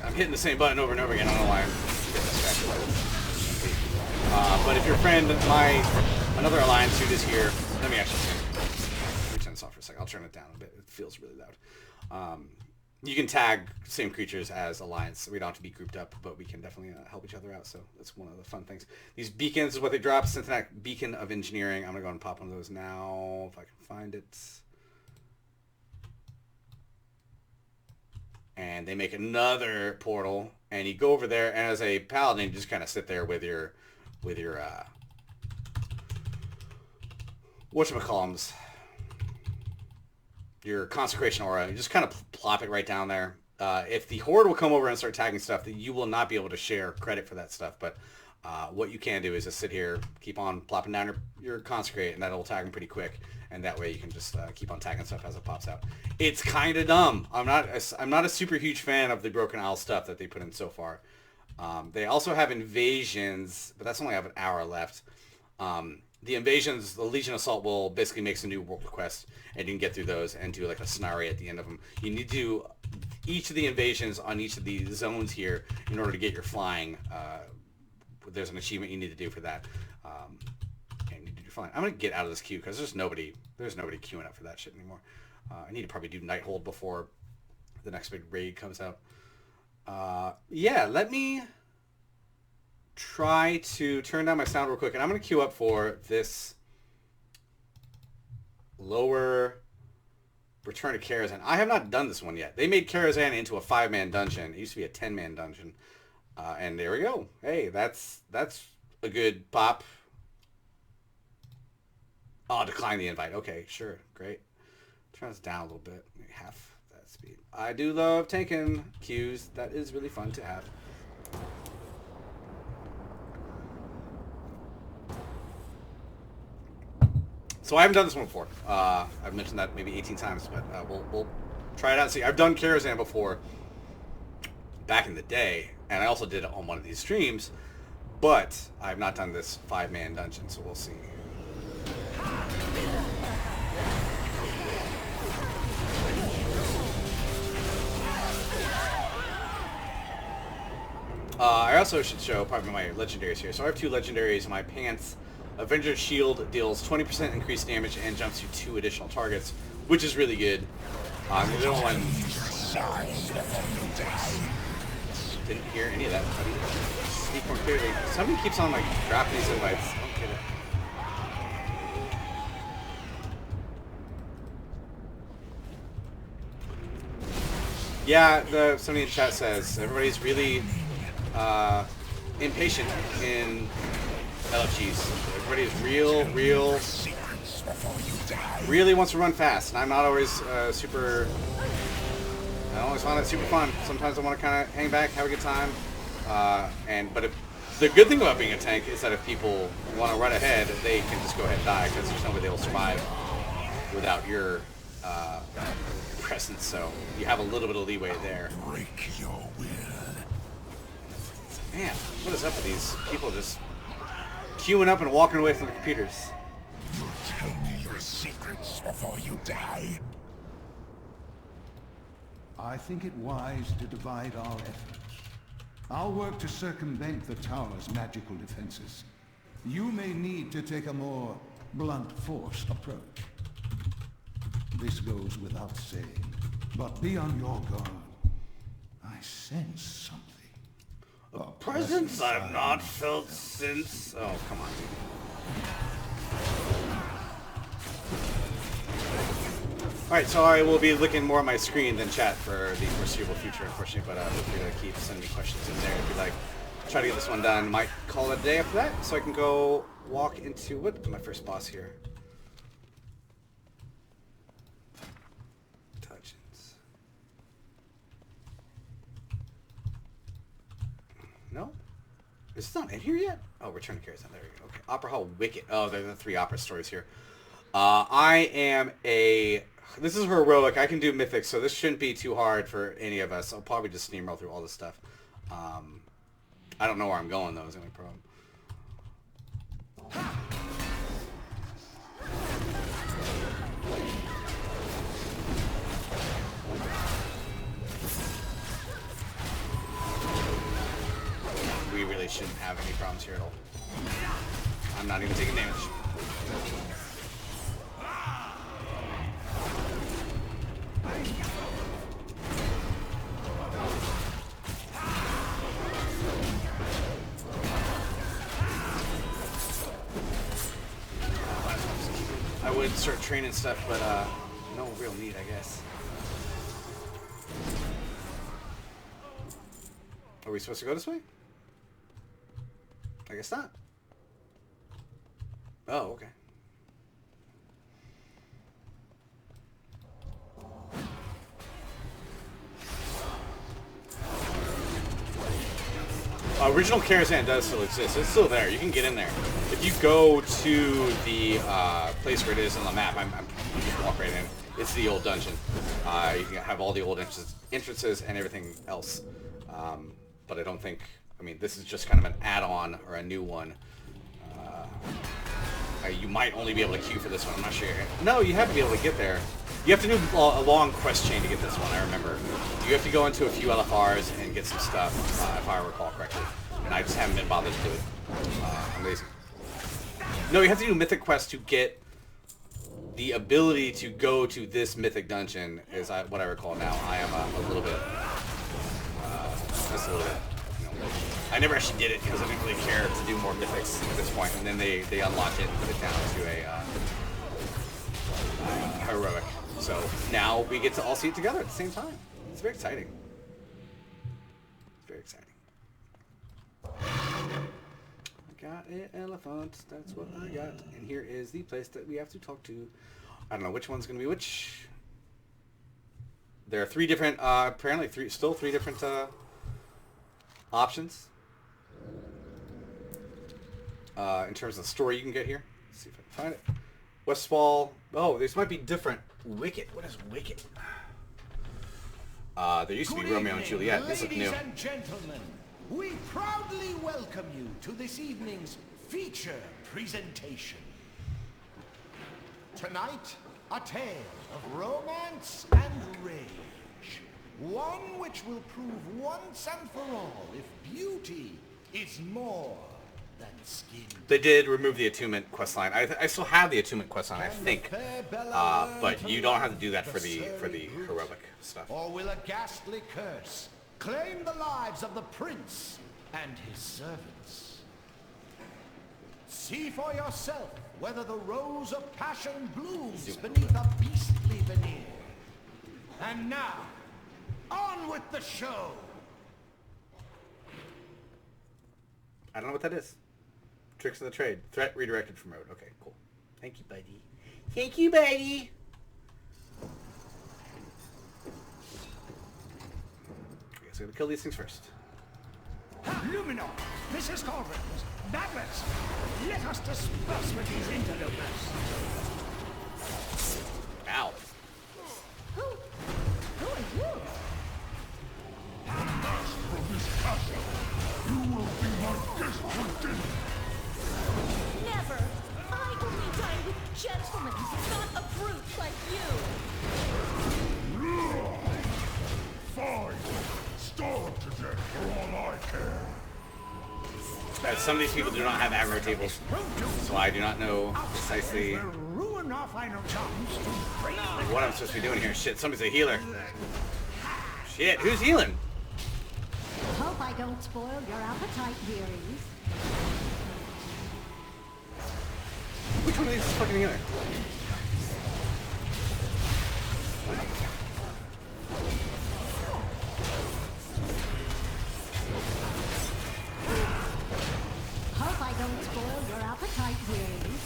I'm hitting the same button over and over again. I don't know why I'm getting distracted by this. But if your friend, another alliance dude is here, let me actually turn this off for a second. I'll turn it down a bit. It feels really loud. You can tag same creatures as alliance. We don't have to be grouped up, but we can definitely help each other out. So that's one of the fun things. These beacons is what they drop. Cincinnati Beacon of Engineering. I'm gonna go and pop one of those now if I can find it. And they make another portal, and you go over there, and as a paladin, you just kind of sit there with your whatchamacallums, your consecration aura. You just kind of plop it right down there. If the horde will come over and start tagging stuff, then you will not be able to share credit for that stuff. But what you can do is just sit here, keep on plopping down your consecrate, and that'll tag them pretty quick. And that way you can just keep on tagging stuff as it pops out. It's kind of dumb. I'm not a super huge fan of the Broken Isle stuff that they put in so far. They also have invasions, but that's only have an hour left. The invasions, the Legion Assault will basically make some new world quests, and you can get through those and do like a scenario at the end of them. You need to do each of the invasions on each of the zones here in order to get your flying. There's an achievement you need to do for that. And you do your flying. I'm gonna get out of this queue because there's nobody queuing up for that shit anymore. I need to probably do Nighthold before the next big raid comes out. Yeah, let me try to turn down my sound real quick, and I'm going to queue up for this lower Return to Karazhan. I have not done this one yet. They made Karazhan into a 5-man dungeon. It used to be a 10-man dungeon. And there we go. Hey, that's a good pop. Oh, decline the invite. Okay, sure. Great. Turn this down a little bit. Maybe half that speed. I do love taking cues. That is really fun to have. So I haven't done this one before. I've mentioned that maybe 18 times, but we'll try it out. See, I've done Karazhan before back in the day, and I also did it on one of these streams, but I have not done this 5-man dungeon, so we'll see. I also should show probably my legendaries here. So I have 2 legendaries in my pants. Avenger's Shield deals 20% increased damage and jumps you 2 additional targets, which is really good. The little one didn't hear any of that, buddy. Speak more clearly. Somebody keeps on like dropping these invites. I don't get it. Yeah, somebody in chat says everybody's really impatient in LFGs. Everybody's really wants to run fast, and I'm not always super. I don't always find it super fun. Sometimes I want to kind of hang back, have a good time. But the good thing about being a tank is that if people want to run ahead, they can just go ahead and die because there's no way they'll survive without your presence. So you have a little bit of leeway there. Break your will. Man, what is up with these people just queuing up and walking away from the computers? You tell me your secrets before you die. I think it wise to divide our efforts. I'll work to circumvent the tower's magical defenses. You may need to take a more blunt force approach. This goes without saying, but be on your guard. I sense something. A presence I've not felt since... Oh, come on. Alright, so I will be looking more at my screen than chat for the foreseeable future, unfortunately, but feel free to keep sending me questions in there if you'd like. Try to get this one done. Might call it a day after that, so I can go walk into... What's my first boss here? Dungeons. No? Is this not in here yet? Oh, Return to Karazhan. There we go. Okay. Opera Hall Wicket. Oh, there are the 3 opera stories here. I am a... This is heroic. I can do mythics, so this shouldn't be too hard for any of us. I'll probably just steamroll through all this stuff. I don't know where I'm going, though, is the only problem. really shouldn't have any problems here at all. I'm not even taking damage. I would start training stuff, but no real need, I guess. Are we supposed to go this way? I guess not. Oh, okay. Original Karazhan does still exist. It's still there. You can get in there. If you go to the place where it is on the map, I'm just walk right in. It's the old dungeon. You can have all the old entrances and everything else. But I don't think... I mean, this is just kind of an add-on or a new one. You might only be able to queue for this one. I'm not sure. No, you have to be able to get there. You have to do a long quest chain to get this one, I remember. You have to go into a few LFRs and get some stuff, if I recall correctly. And I just haven't been bothered to do it. I'm lazy. No, you have to do mythic quests to get the ability to go to this mythic dungeon, is what I recall now. I am a little bit... just a little bit... I never actually did it because I didn't really care to do more mythics at this point, and then they unlock it and put it down to a heroic. So now we get to all see it together at the same time. It's very exciting. It's very exciting. I got an elephant. That's what I got. And here is the place that we have to talk to. I don't know which one's going to be which. There are three different, apparently still three different options. In terms of the story you can get here. Let's see if I can find it. Westfall. Oh, this might be different. Wicked. What is Wicked? There used to be Romeo and Juliet. This is new. Ladies and gentlemen, we proudly welcome you to this evening's feature presentation. Tonight, a tale of romance and rage. One which will prove once and for all if beauty is more than skin. They did remove the attunement questline. I still have the attunement questline, I think, but you don't have to do that for the heroic stuff. Or will a ghastly curse claim the lives of the prince and his servants? See for yourself whether the rose of passion blooms beneath a beastly veneer. And now, on with the show! I don't know what that is. Tricks of the trade. Threat redirected from road. Okay, cool. Thank you, buddy. Thank you, buddy! I guess I'm gonna kill these things first. Lumino, Mrs. Corvins, Douglas, let us disperse with these interlopers. Ow. Who are you? Master of this castle, you will be my guest for dinner. Never! I only dine with gentlemen, not a brute like you! Fine! Starve to death for all I care! Some of these people do not have aggro tables, so I do not know precisely what I'm supposed to be doing here. Shit, somebody's a healer. Shit, who's healing? Hope I don't spoil your appetite, dearies. Which one of these is fucking healer? Hope I don't spoil your appetite, dearies.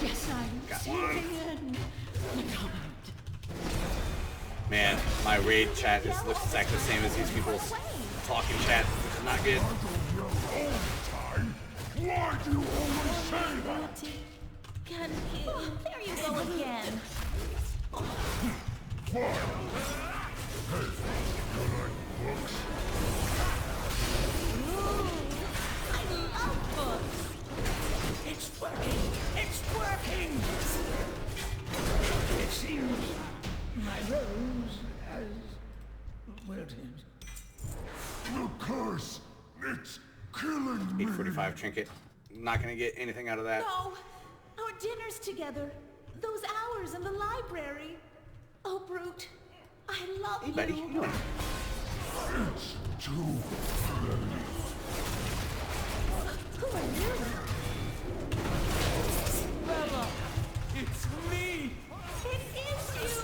Yes, I'm sinking in. Man, my raid chat looks exactly the same as these people's talking chat, which is not good. Why do you always say that? Can heal. There you go again. Fine. Hey, you like books? Ooh, I love books. It's working! It's working! It seems my rose has wilted. The curse! It's killing 45 trinket. Not gonna get anything out of that. No! Our dinners together. Those hours in the library. Oh, Brute. I love Hey, buddy. How you doing? Who are you? Bella, it's me! It is you!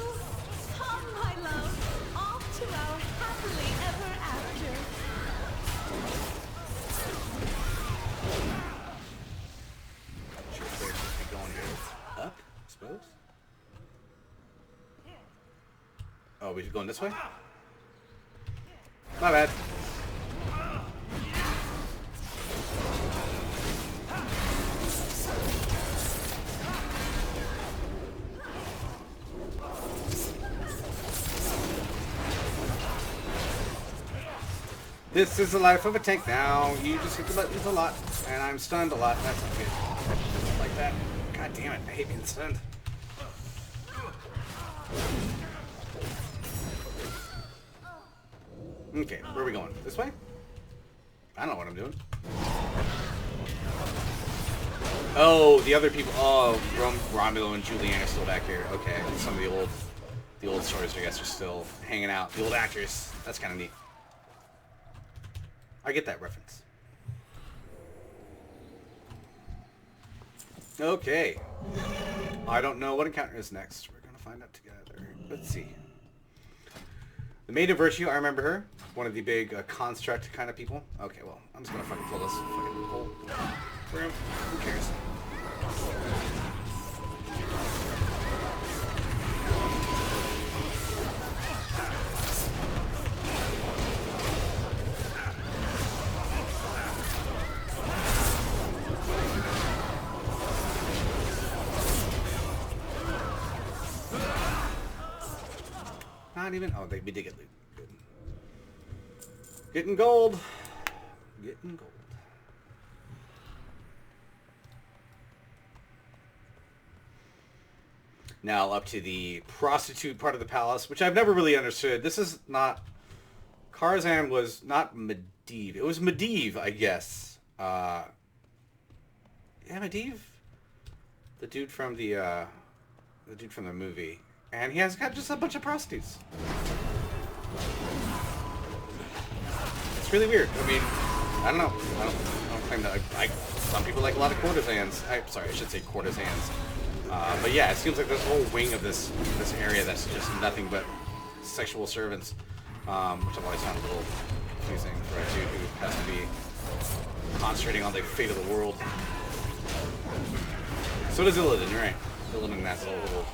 Come, my love. Off to our happily ever after. Should we be going here? Up, I suppose? Oh, we should go this way? My bad. This is the life of a tank now. You just hit the buttons a lot, and I'm stunned a lot. That's not good. Like that. God damn it, I hate being stunned. Okay, where are we going? This way? I don't know what I'm doing. Oh, the other people. Oh, Romulo and Julianne are still back here. Okay, some of the old stories, I guess, are still hanging out. The old actors. That's kind of neat. I get that reference. Okay. I don't know what encounter is next. We're going to find out together. Let's see. The Maid of Virtue, I remember her. One of the big construct kind of people. Okay, well, I'm just going to fucking pull this fucking hole. Who cares? Not even. Oh, we did get loot. Good. Getting gold. Getting gold. Now up to the prostitute part of the palace, which I've never really understood. This is not... Karzan was not Medivh. It was Medivh, I guess. Yeah, Medivh? The dude from the movie. And he has got just a bunch of prostitutes. It's really weird. I mean, I don't know. I don't claim that. Some people like a lot of courtesans. Sorry, I should say courtesans. But yeah, it seems like there's a whole wing of this area that's just nothing but sexual servants, which I've always found a little confusing for a dude who has to be concentrating on the fate of the world. So does Illidan, you're right. Illidan has little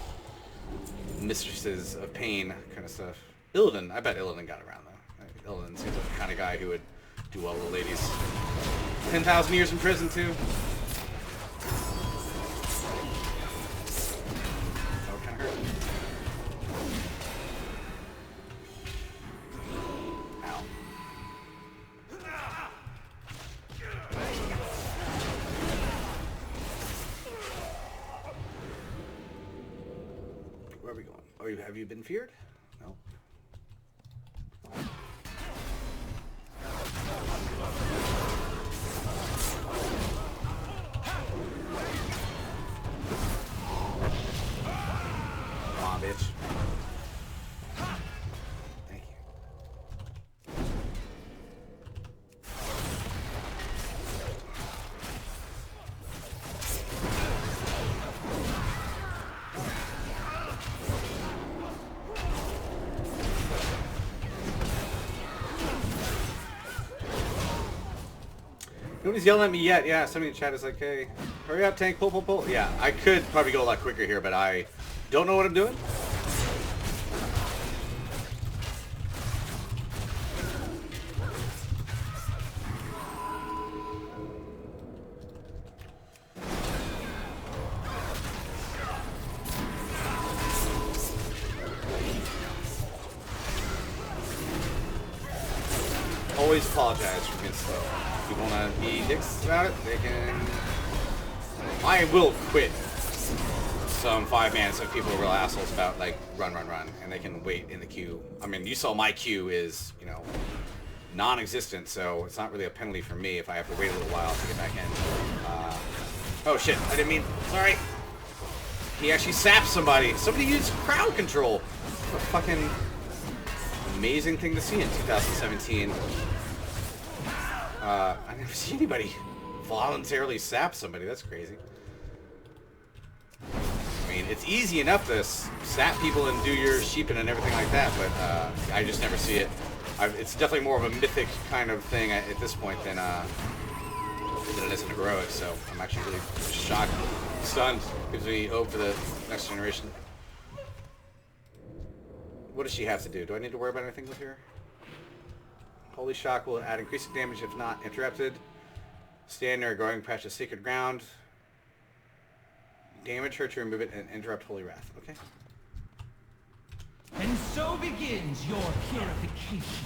mistresses of pain kind of stuff. Illidan, I bet Illidan got around though. Illidan seems like the kind of guy who would do well with the ladies. 10,000 years in prison too. That would kind of hurt. Ow. Where are we going? Oh, have you been feared? No. Come on, bitch. Thank you. Nobody's yelling at me yet. Yeah, somebody in the chat is like, hey, hurry up, tank, pull, pull, pull. Yeah, I could probably go a lot quicker here, but I don't know what I'm doing. Always apologize for being slow. If you want to be dicks about it, they can... I will quit some 5-man, so people are real assholes about, like, run, and they can wait in the queue. I mean, you saw my queue is, you know, non-existent, so it's not really a penalty for me if I have to wait a little while to get back in. Oh shit, I didn't mean... Sorry. He actually sapped somebody. Somebody used crowd control. What a fucking amazing thing to see in 2017. I never see anybody voluntarily sap somebody. That's crazy. I mean, it's easy enough to sap people and do your sheeping and everything like that, but I just never see it. It's definitely more of a mythic kind of thing at this point than it is in heroic, so I'm actually really shocked, stunned. Gives me hope for the next generation. What does she have to do? Do I need to worry about anything with her? Holy Shock will add increasing damage if not interrupted. Stand near a growing patch of sacred ground. Damage her to remove it and interrupt Holy Wrath. Okay. And so begins your purification.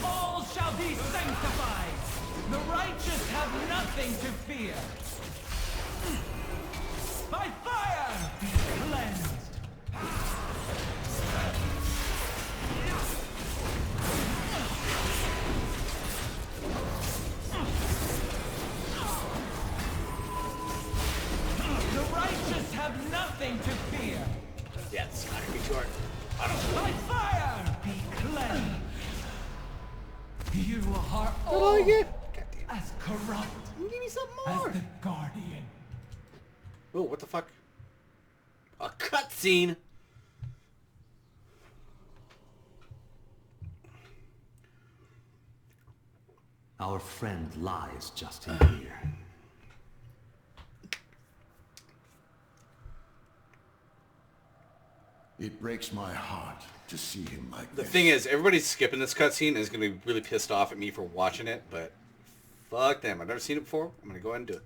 All shall be sanctified. The righteous have nothing to fear. By fire, be cleansed. The righteous have nothing to fear. Yeah, it's not gonna be too hard. By fire, be cleansed. You are What all do I get? as corrupt Give me something as more. the Guardian. Oh, what the fuck? A cutscene. Our friend lies just in here. It breaks my heart to see him like The this. thing is, everybody's skipping this cutscene and is going to be really pissed off at me for watching it, but fuck them. I've never seen it before. I'm going to go ahead and do it.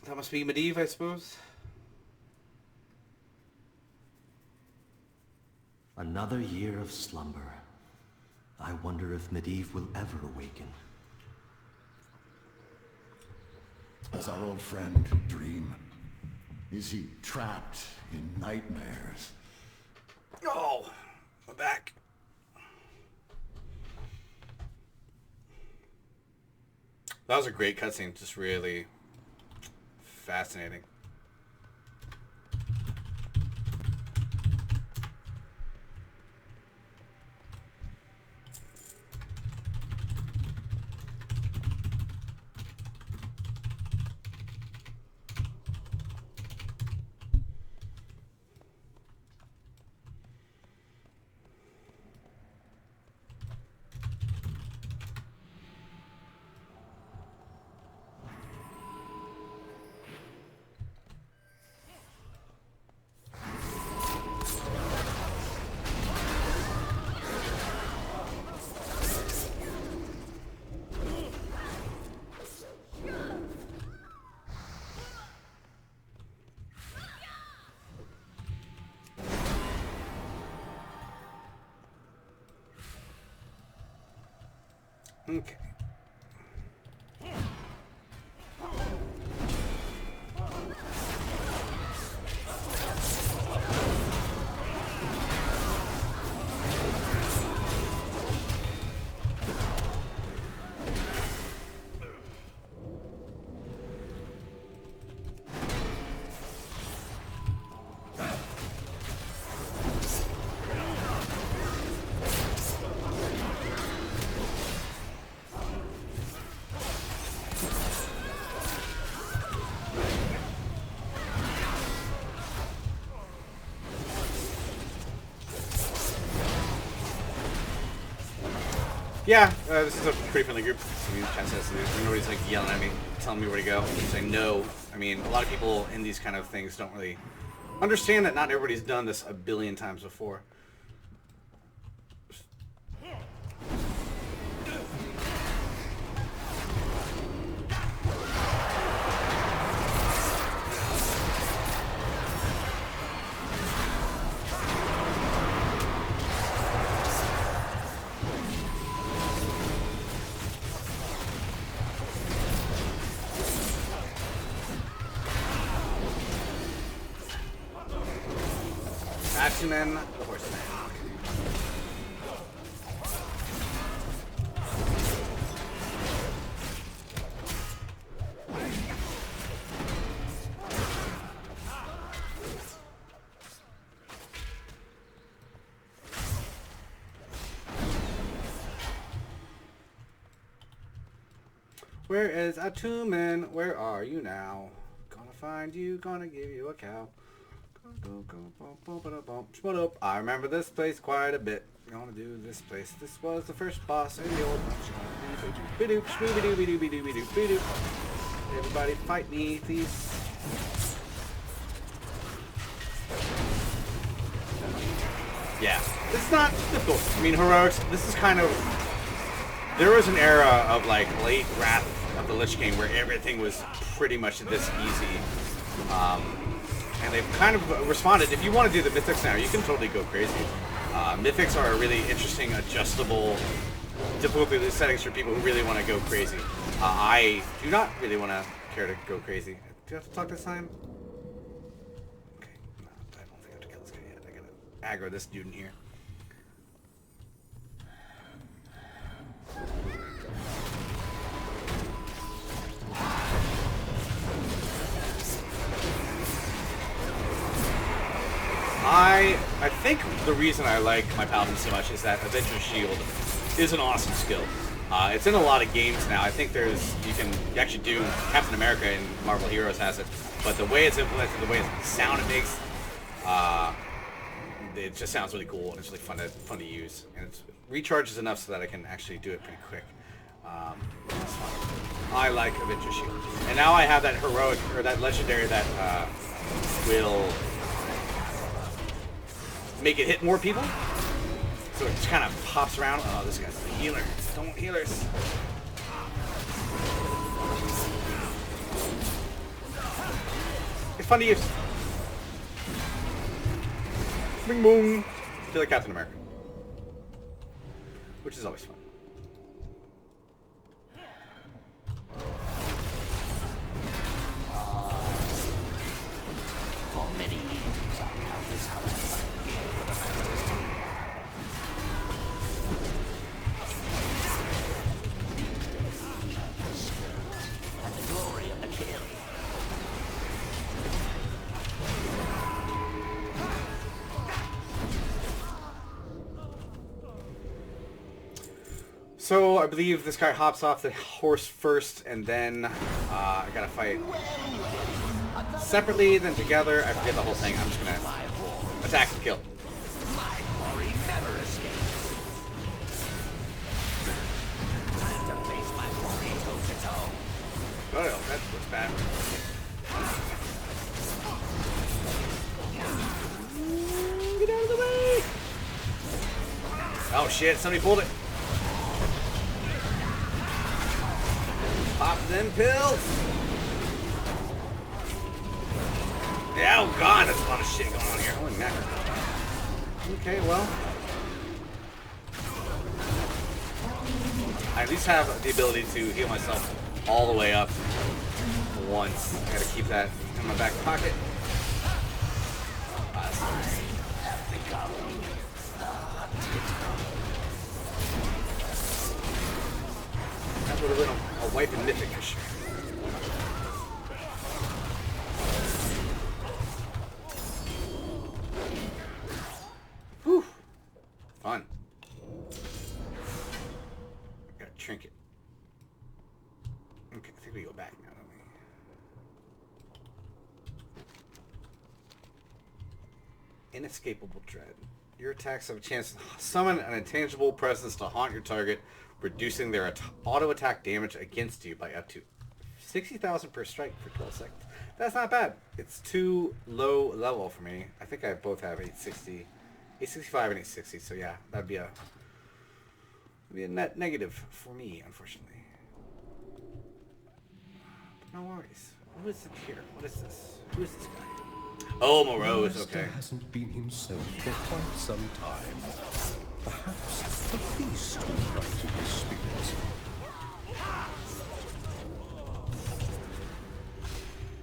That must be Medivh, I suppose. Another year of slumber. I wonder if Medivh will ever awaken. Does our old friend dream? Is he trapped in nightmares? Oh, my back. That was a great cutscene. Just really fascinating. Okay. Yeah, this is a pretty friendly group. I mean, chat says nobody's like yelling at me, telling me where to go. I'm saying no. I mean, a lot of people in these kind of things don't really understand that not everybody's done this a billion times before. two men, the horseman. Where is Atumen? Where are you now? Gonna find you, gonna give you a cow. I remember this place quite a bit. Gonna do this place. This was the first boss in the old Everybody fight me, please. Yeah, it's not difficult. I mean, heroics, this is kind of... There was an era of, like, late Wrath of the Lich King where everything was pretty much this easy. And they've kind of responded. If you want to do the Mythics now, you can totally go crazy. Mythics are a really interesting, adjustable difficulty settings for people who really want to go crazy. I do not really want to care to go crazy. Do you have to talk this time? Okay, no, I don't think I have to kill this guy yet. I gotta aggro this dude in here. I think the reason I like my Paladin so much is that Avenger Shield is an awesome skill. It's in a lot of games now. I think you can actually do Captain America in Marvel Heroes has it, but the way it's implemented, the way the sound it makes, it just sounds really cool and it's really fun to use. And it recharges enough so that I can actually do it pretty quick. That's fun. I like Avenger Shield, and now I have that heroic or that legendary that will make it hit more people. So it just kind of pops around. Oh, this guy's a healer. Don't want healers. It's fun to use. Bing boom. I feel like Captain America. Which is always fun. For many years, I have this house. And the glory of the kill. So I believe this guy hops off the horse first, and then I gotta fight separately, then together. I forget the whole thing. I'm just gonna attack and kill. Oh, that looks bad. Get out of the way! Oh shit, somebody pulled it. Pop them pills! Yeah, oh god, that's a lot of shit going on here. Holy mackerel. Okay, well. I at least have the ability to heal myself all the way up once. I gotta keep that in my back pocket. That would have been a wipe and mythic for sure. Whew. Fun. Got a trinket. Okay, I think we go back now, don't we? Inescapable dread. Your attacks have a chance to summon an intangible presence to haunt your target, reducing their auto attack damage against you by up to 60,000 per strike for 12 seconds. That's not bad. It's too low level for me. I think I both have 860, 865 and 860. So yeah, that'd be a net negative for me, unfortunately. But no worries. Who is it here? What is this? Who is this guy? Oh, Morose. Okay. Hasn't been himself for quite some time. Perhaps a feast would brighten his spirits.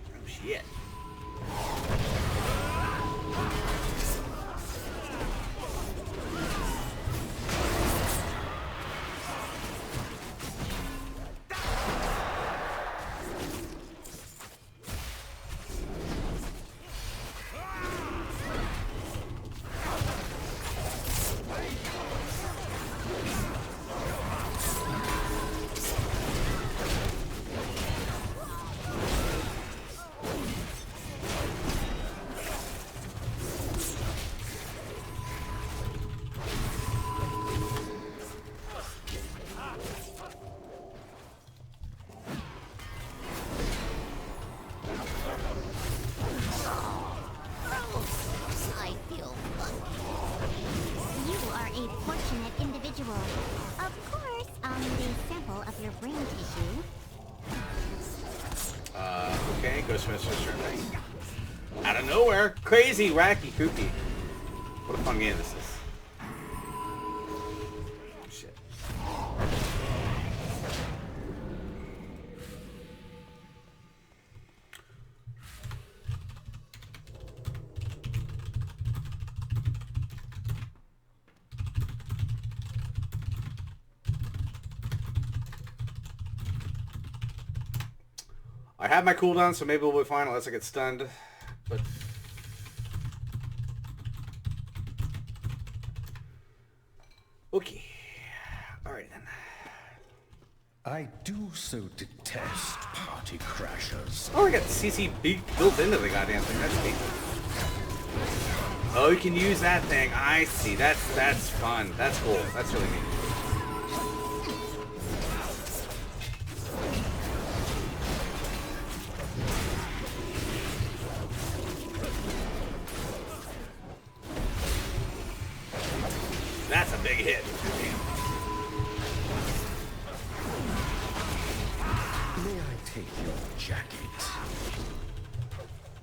Oh shit. Out of nowhere. Crazy, wacky, kooky. What a fun game this is. Shit. I have my cooldown, so maybe we'll be fine unless I get stunned. But okay. Alright then. I do so detest party crashers. Oh, I got CC built into the goddamn thing. That's neat. Oh, you can use that thing. I see. That's fun. That's cool. That's really neat. That's a big hit. May I take your jacket?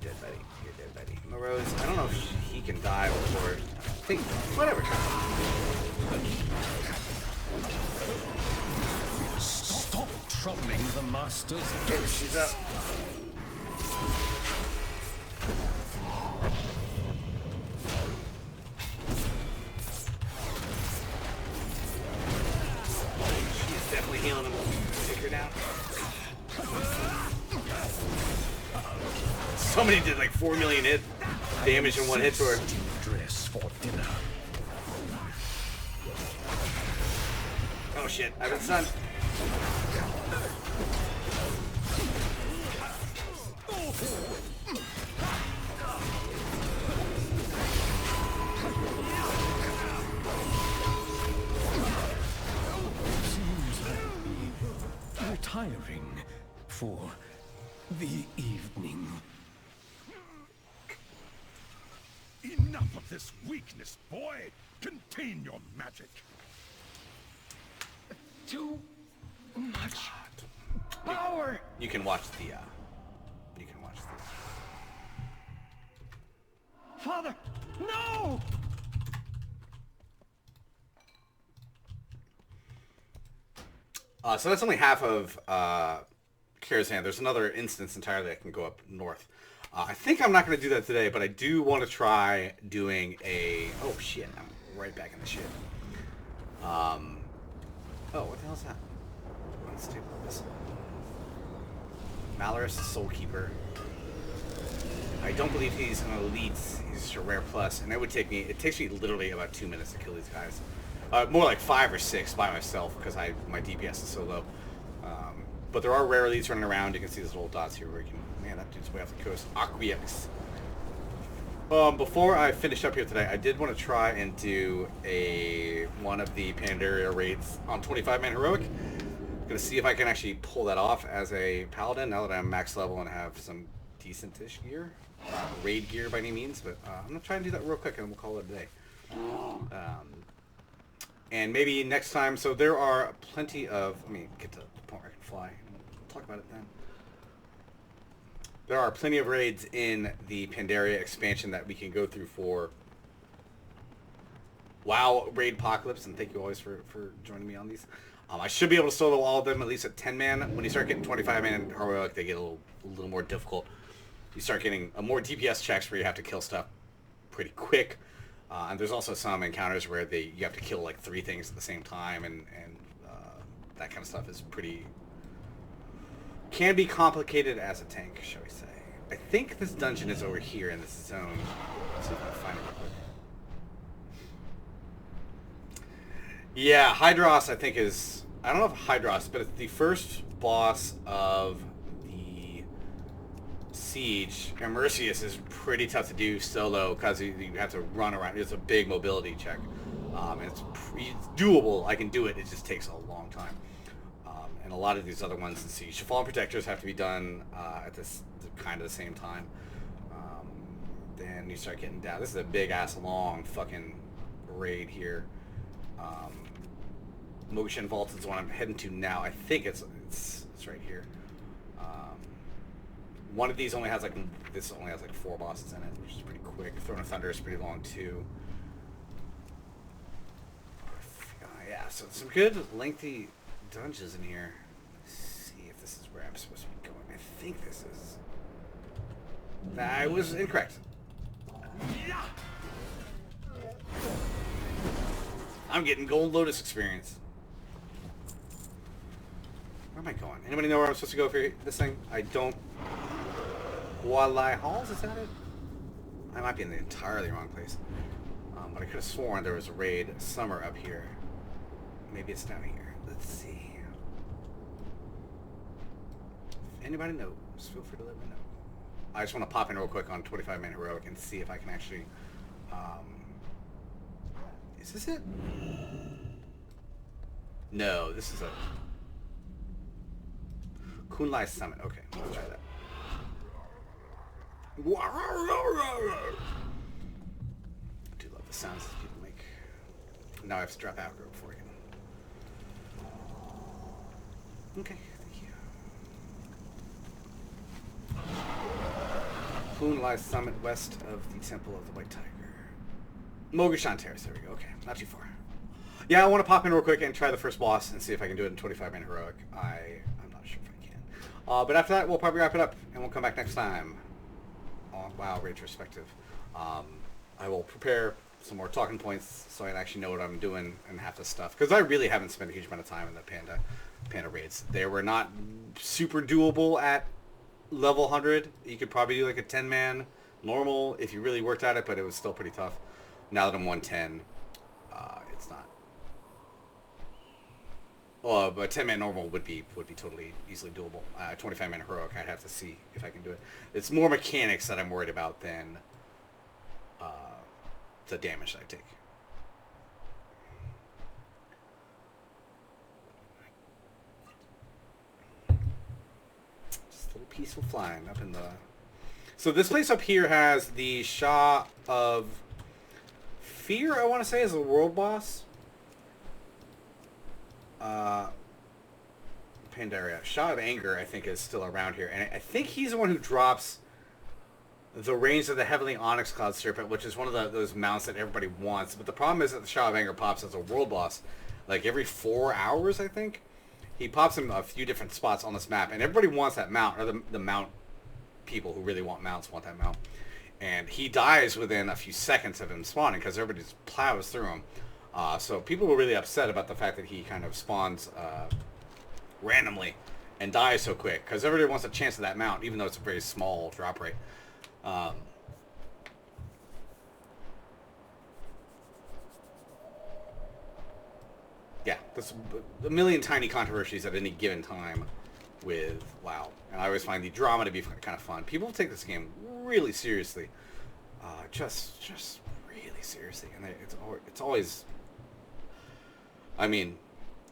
Dead buddy. You're dead buddy. Morose, I don't know if he can die before. I think, whatever. Stop troubling the master's Okay, she's up. She's definitely healing him. Take her down. Somebody did like 4 million hit damage in one hit to her. Dress for dinner. Oh shit, I've been stunned. Seems I'll be retiring for the evening. Enough of this weakness, boy! Contain your magic! Too much power! You can watch the, you can watch this. Father, no! So that's only half of Kira's hand. There's another instance entirely that can go up north. I think I'm not going to do that today, but I do want to try doing a... Oh, shit. I'm right back in the shit. Oh, what the hell is that? Let's take this. Malorus Soulkeeper. I don't believe he's an elite. He's just a rare plus, and it would take me... It takes me literally about 2 minutes to kill these guys. More like 5 or 6 by myself, because my DPS is so low. But there are rare elites running around. You can see these little dots here where you can... Man, that dude's way off the coast. Aquiex. Before I finish up here today, I did want to try and do one of the Pandaria raids on 25-man heroic. I'm going to see if I can actually pull that off as a paladin now that I'm max level and have some decent-ish gear. Not raid gear by any means, but I'm going to try and do that real quick and we'll call it a day. And maybe next time, so there are plenty of... Let me get to the point where I can fly. We'll talk about it then. There are plenty of raids in the Pandaria expansion that we can go through for WoW Raid Apocalypse, and thank you always for joining me on these. I should be able to solo all of them at least at 10-man. When you start getting 25-man heroic, they get a little more difficult. You start getting more DPS checks where you have to kill stuff pretty quick. And there's also some encounters where you have to kill like 3 things at the same time, and that kind of stuff is can be complicated as a tank, shall we say. I think this dungeon is over here in this zone. Let's see if I can find it real quick. Yeah, Hydros I think is... I don't know if Hydros, but it's the first boss of the Siege. And Mercius is pretty tough to do solo because you have to run around. It's a big mobility check. It's doable. I can do it. It just takes a long time. And a lot of these other ones in Siege. Fallen Protectors have to be done at this kind of the same time. Then you start getting down. This is a big ass long fucking raid here. Motion Vault is the one I'm heading to now. I think it's right here. One of these only has like, this only has like 4 bosses in it, which is pretty quick. Throne of Thunder is pretty long too. Yeah, so some good lengthy dungeons in here. Let's see if this is where I'm supposed to be going. I think this is. I was incorrect. I'm getting Gold Lotus experience. Where am I going? Anybody know where I'm supposed to go for this thing? I don't. Hualai Halls, is that it? I might be in the entirely wrong place. But I could have sworn there was a raid summer up here. Maybe it's down here. Let's see. If anybody knows, feel free to let me know. I just want to pop in real quick on 25-man heroic and see if I can actually. Is this it? No, this is a Kunlai Summit. Okay, let's try that. I do love the sounds that people make. Now I have to drop aggro before I can. Okay, thank you. Kunlai Summit west of the Temple of the White Tiger. Mogashan Terrace, there we go. Okay, not too far. Yeah, I want to pop in real quick and try the first boss and see if I can do it in 25-man heroic. I'm not sure if I can. But after that, we'll probably wrap it up, and we'll come back next time on WoW Retrospective. I will prepare some more talking points so I actually know what I'm doing and half this stuff. Because I really haven't spent a huge amount of time in the Panda raids. They were not super doable at level 100. You could probably do like a 10-man normal if you really worked at it, but it was still pretty tough. Now that I'm 110, it's not. Well, but 10-man normal would be totally easily doable. 25-man heroic, I'd have to see if I can do it. It's more mechanics that I'm worried about than the damage that I take. Just a little peaceful flying up in the. So this place up here has the Shah of Fear, I want to say, is a world boss. Pandaria. Shah of Anger, I think, is still around here. And I think he's the one who drops the Reigns of the Heavenly Onyx Cloud Serpent, which is one of those mounts that everybody wants. But the problem is that the Shah of Anger pops as a world boss like every 4 hours, I think. He pops in a few different spots on this map. And everybody wants that mount, or the mount people who really want mounts want that mount. And he dies within a few seconds of him spawning because everybody just plows through him. So people were really upset about the fact that he kind of spawns randomly and dies so quick because everybody wants a chance of that mount, even though it's a very small drop rate. Yeah, there's a million tiny controversies at any given time with WoW, and I always find the drama to be kind of fun. People take this game really seriously, just really seriously, and it's always. I mean,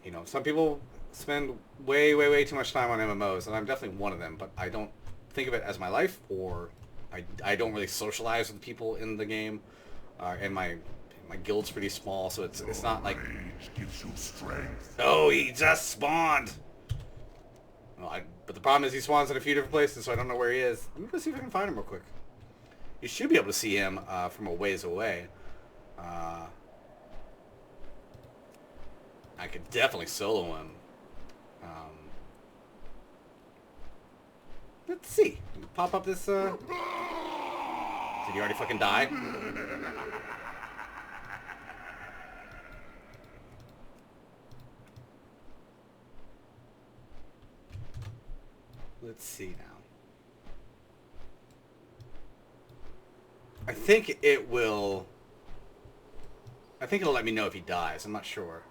you know, some people spend way too much time on MMOs, and I'm definitely one of them. But I don't think of it as my life, or I don't really socialize with people in the game, and my guild's pretty small, so it's not like. Gives you strength. Oh, he just spawned. Well, but the problem is he spawns in a few different places, so I don't know where he is. Let me go see if I can find him real quick. You should be able to see him from a ways away. I could definitely solo him. Let's see. Pop up this. Did he already fucking die? Let's see now. I think it'll let me know if he dies. I'm not sure.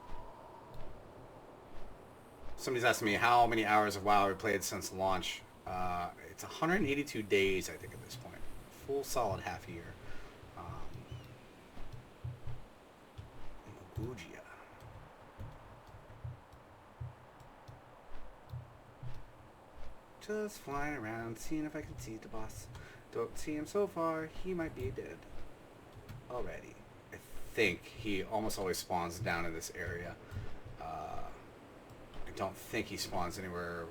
Somebody's asking me how many hours of WoW I played since launch. It's 182 days, I think, at this point. Full solid half year. Mabugia. Just flying around, seeing if I can see the boss. Don't see him so far. He might be dead already. I think he almost always spawns down in this area. I don't think he spawns anywhere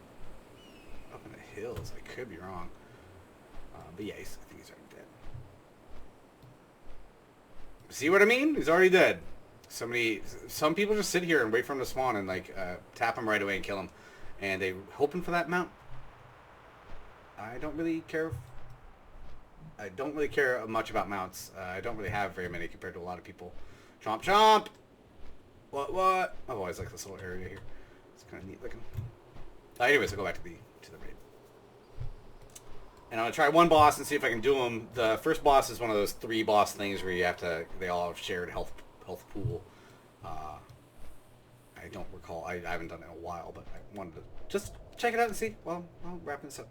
up in the hills. I could be wrong. But yeah, I think he's already dead. See what I mean? He's already dead. Some people just sit here and wait for him to spawn and like tap him right away and kill him, and they hoping for that mount. I don't really care. I don't really care much about mounts. I don't really have very many compared to a lot of people. Chomp chomp. What? I've always liked this little area here. It's kind of neat looking. Anyways, I'll go back to the raid. And I'm gonna try one boss and see if I can do them. The first boss is one of those 3 boss things where you have to. They all have shared health pool. I don't recall. I haven't done it in a while, but I wanted to just check it out and see. Well, I'll wrap this up.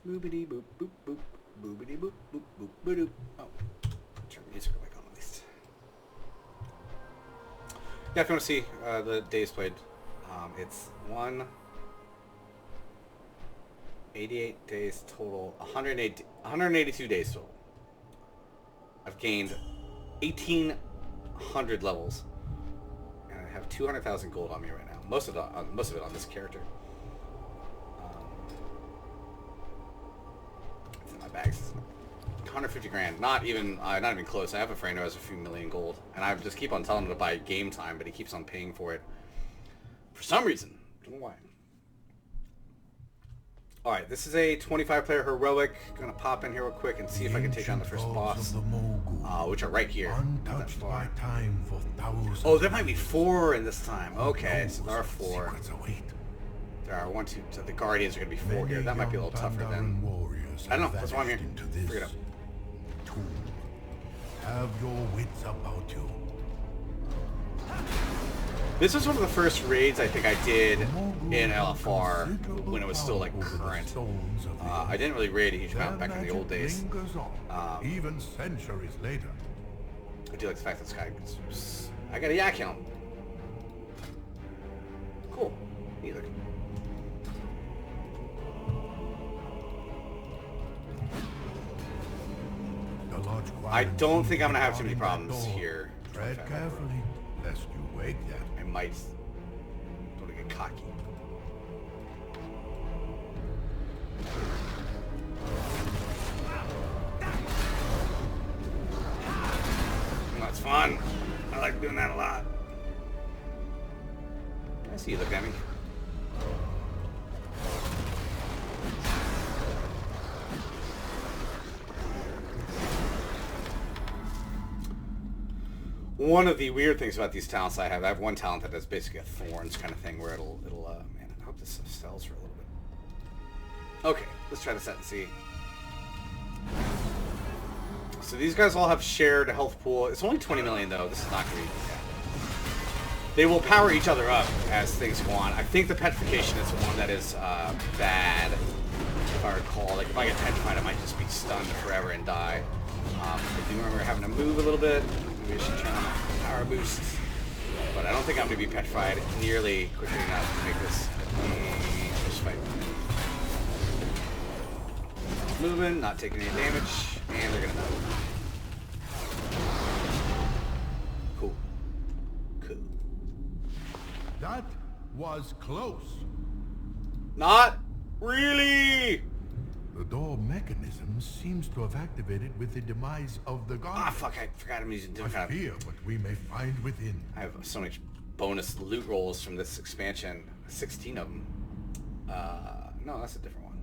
Boobity boop boop boop boobity boop boop boop boop. Oh, turn the music back on at least. Yeah, if you want to see the days played, it's 188 days total, 182 days total. I've gained 1,800 levels, and I have 200,000 gold on me right now. Most of it on this character. Bags. 150 grand. Not even close. I have a friend who has a few million gold, and I just keep on telling him to buy game time, but he keeps on paying for it for some reason. Don't know why. All right, this is a 25-player heroic. Gonna pop in here real quick and see if I can take on the first boss, which are right here. Not that far. Oh, there might be 4 in this time. Okay, so there are 4. There are 1, 2. So the Guardians are gonna be 4 here. That might be a little tougher then. I don't know. That's why I'm here. Figure it out. Have your wits about you. This was one of the first raids I think I did in LFR when it was still like current. I didn't really raid a huge amount back in the old days. Even centuries later. I do like the fact that this guy. I got a yak helm. Cool. Neat looking. I don't think I'm gonna have too many problems here. Tread carefully, lest you wake them. I might don't get cocky. That's fun. I like doing that a lot. I see you look at me. One of the weird things about these talents I have one talent that is basically a thorns kind of thing where it'll man, I hope this stuff sells for a little bit. Okay, let's try this out and see. So these guys all have shared health pool. It's only 20 million though. This is not going to be... They will power each other up as things go on. I think the petrification is one that is bad, if I recall. Like if I get petrified, I might just be stunned forever and die. I do remember having to move a little bit. Maybe I should turn on the power boost. But I don't think I'm going to be petrified nearly quickly enough to make this a fish fight. Moving, not taking any damage, and they're going to die. Cool. Cool. That was close. Not really! The door mechanism seems to have activated with the demise of the Guardian. Ah, fuck, I forgot I'm using different I fear what we may find within. I have so much bonus loot rolls from this expansion. 16 of them. No, that's a different one.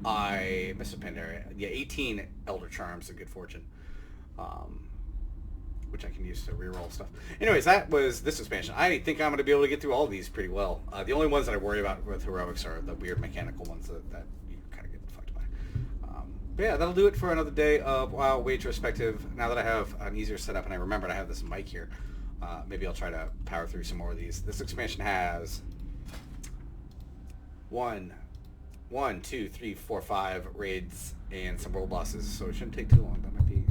I missed a pin area. Yeah, 18 Elder Charms of Good Fortune. Which I can use to reroll stuff. Anyways, that was this expansion. I think I'm going to be able to get through all of these pretty well. The only ones that I worry about with heroics are the weird mechanical ones that you kind of get fucked by. But yeah, that'll do it for another day of WoW Wage Retrospective. Now that I have an easier setup and I remembered I have this mic here, maybe I'll try to power through some more of these. This expansion has 1, 2, 3, 4, 5 raids and some world bosses, so it shouldn't take too long. That might be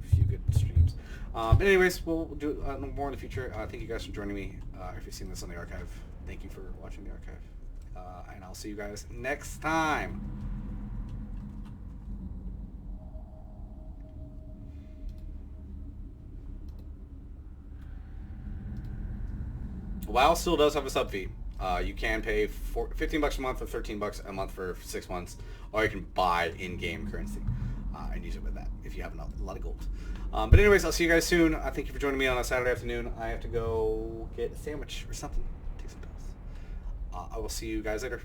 a few good streams. But anyways, we'll do more in the future. Thank you guys for joining me. If you've seen this on the archive, thank you for watching the archive. And I'll see you guys next time. WoW still does have a sub fee. You can pay $15 a month or $13 a month for 6 months, or you can buy in-game currency and use it with that if you have a lot of gold. But anyways, I'll see you guys soon. Thank you for joining me on a Saturday afternoon. I have to go get a sandwich or something. Take some pills. I will see you guys later.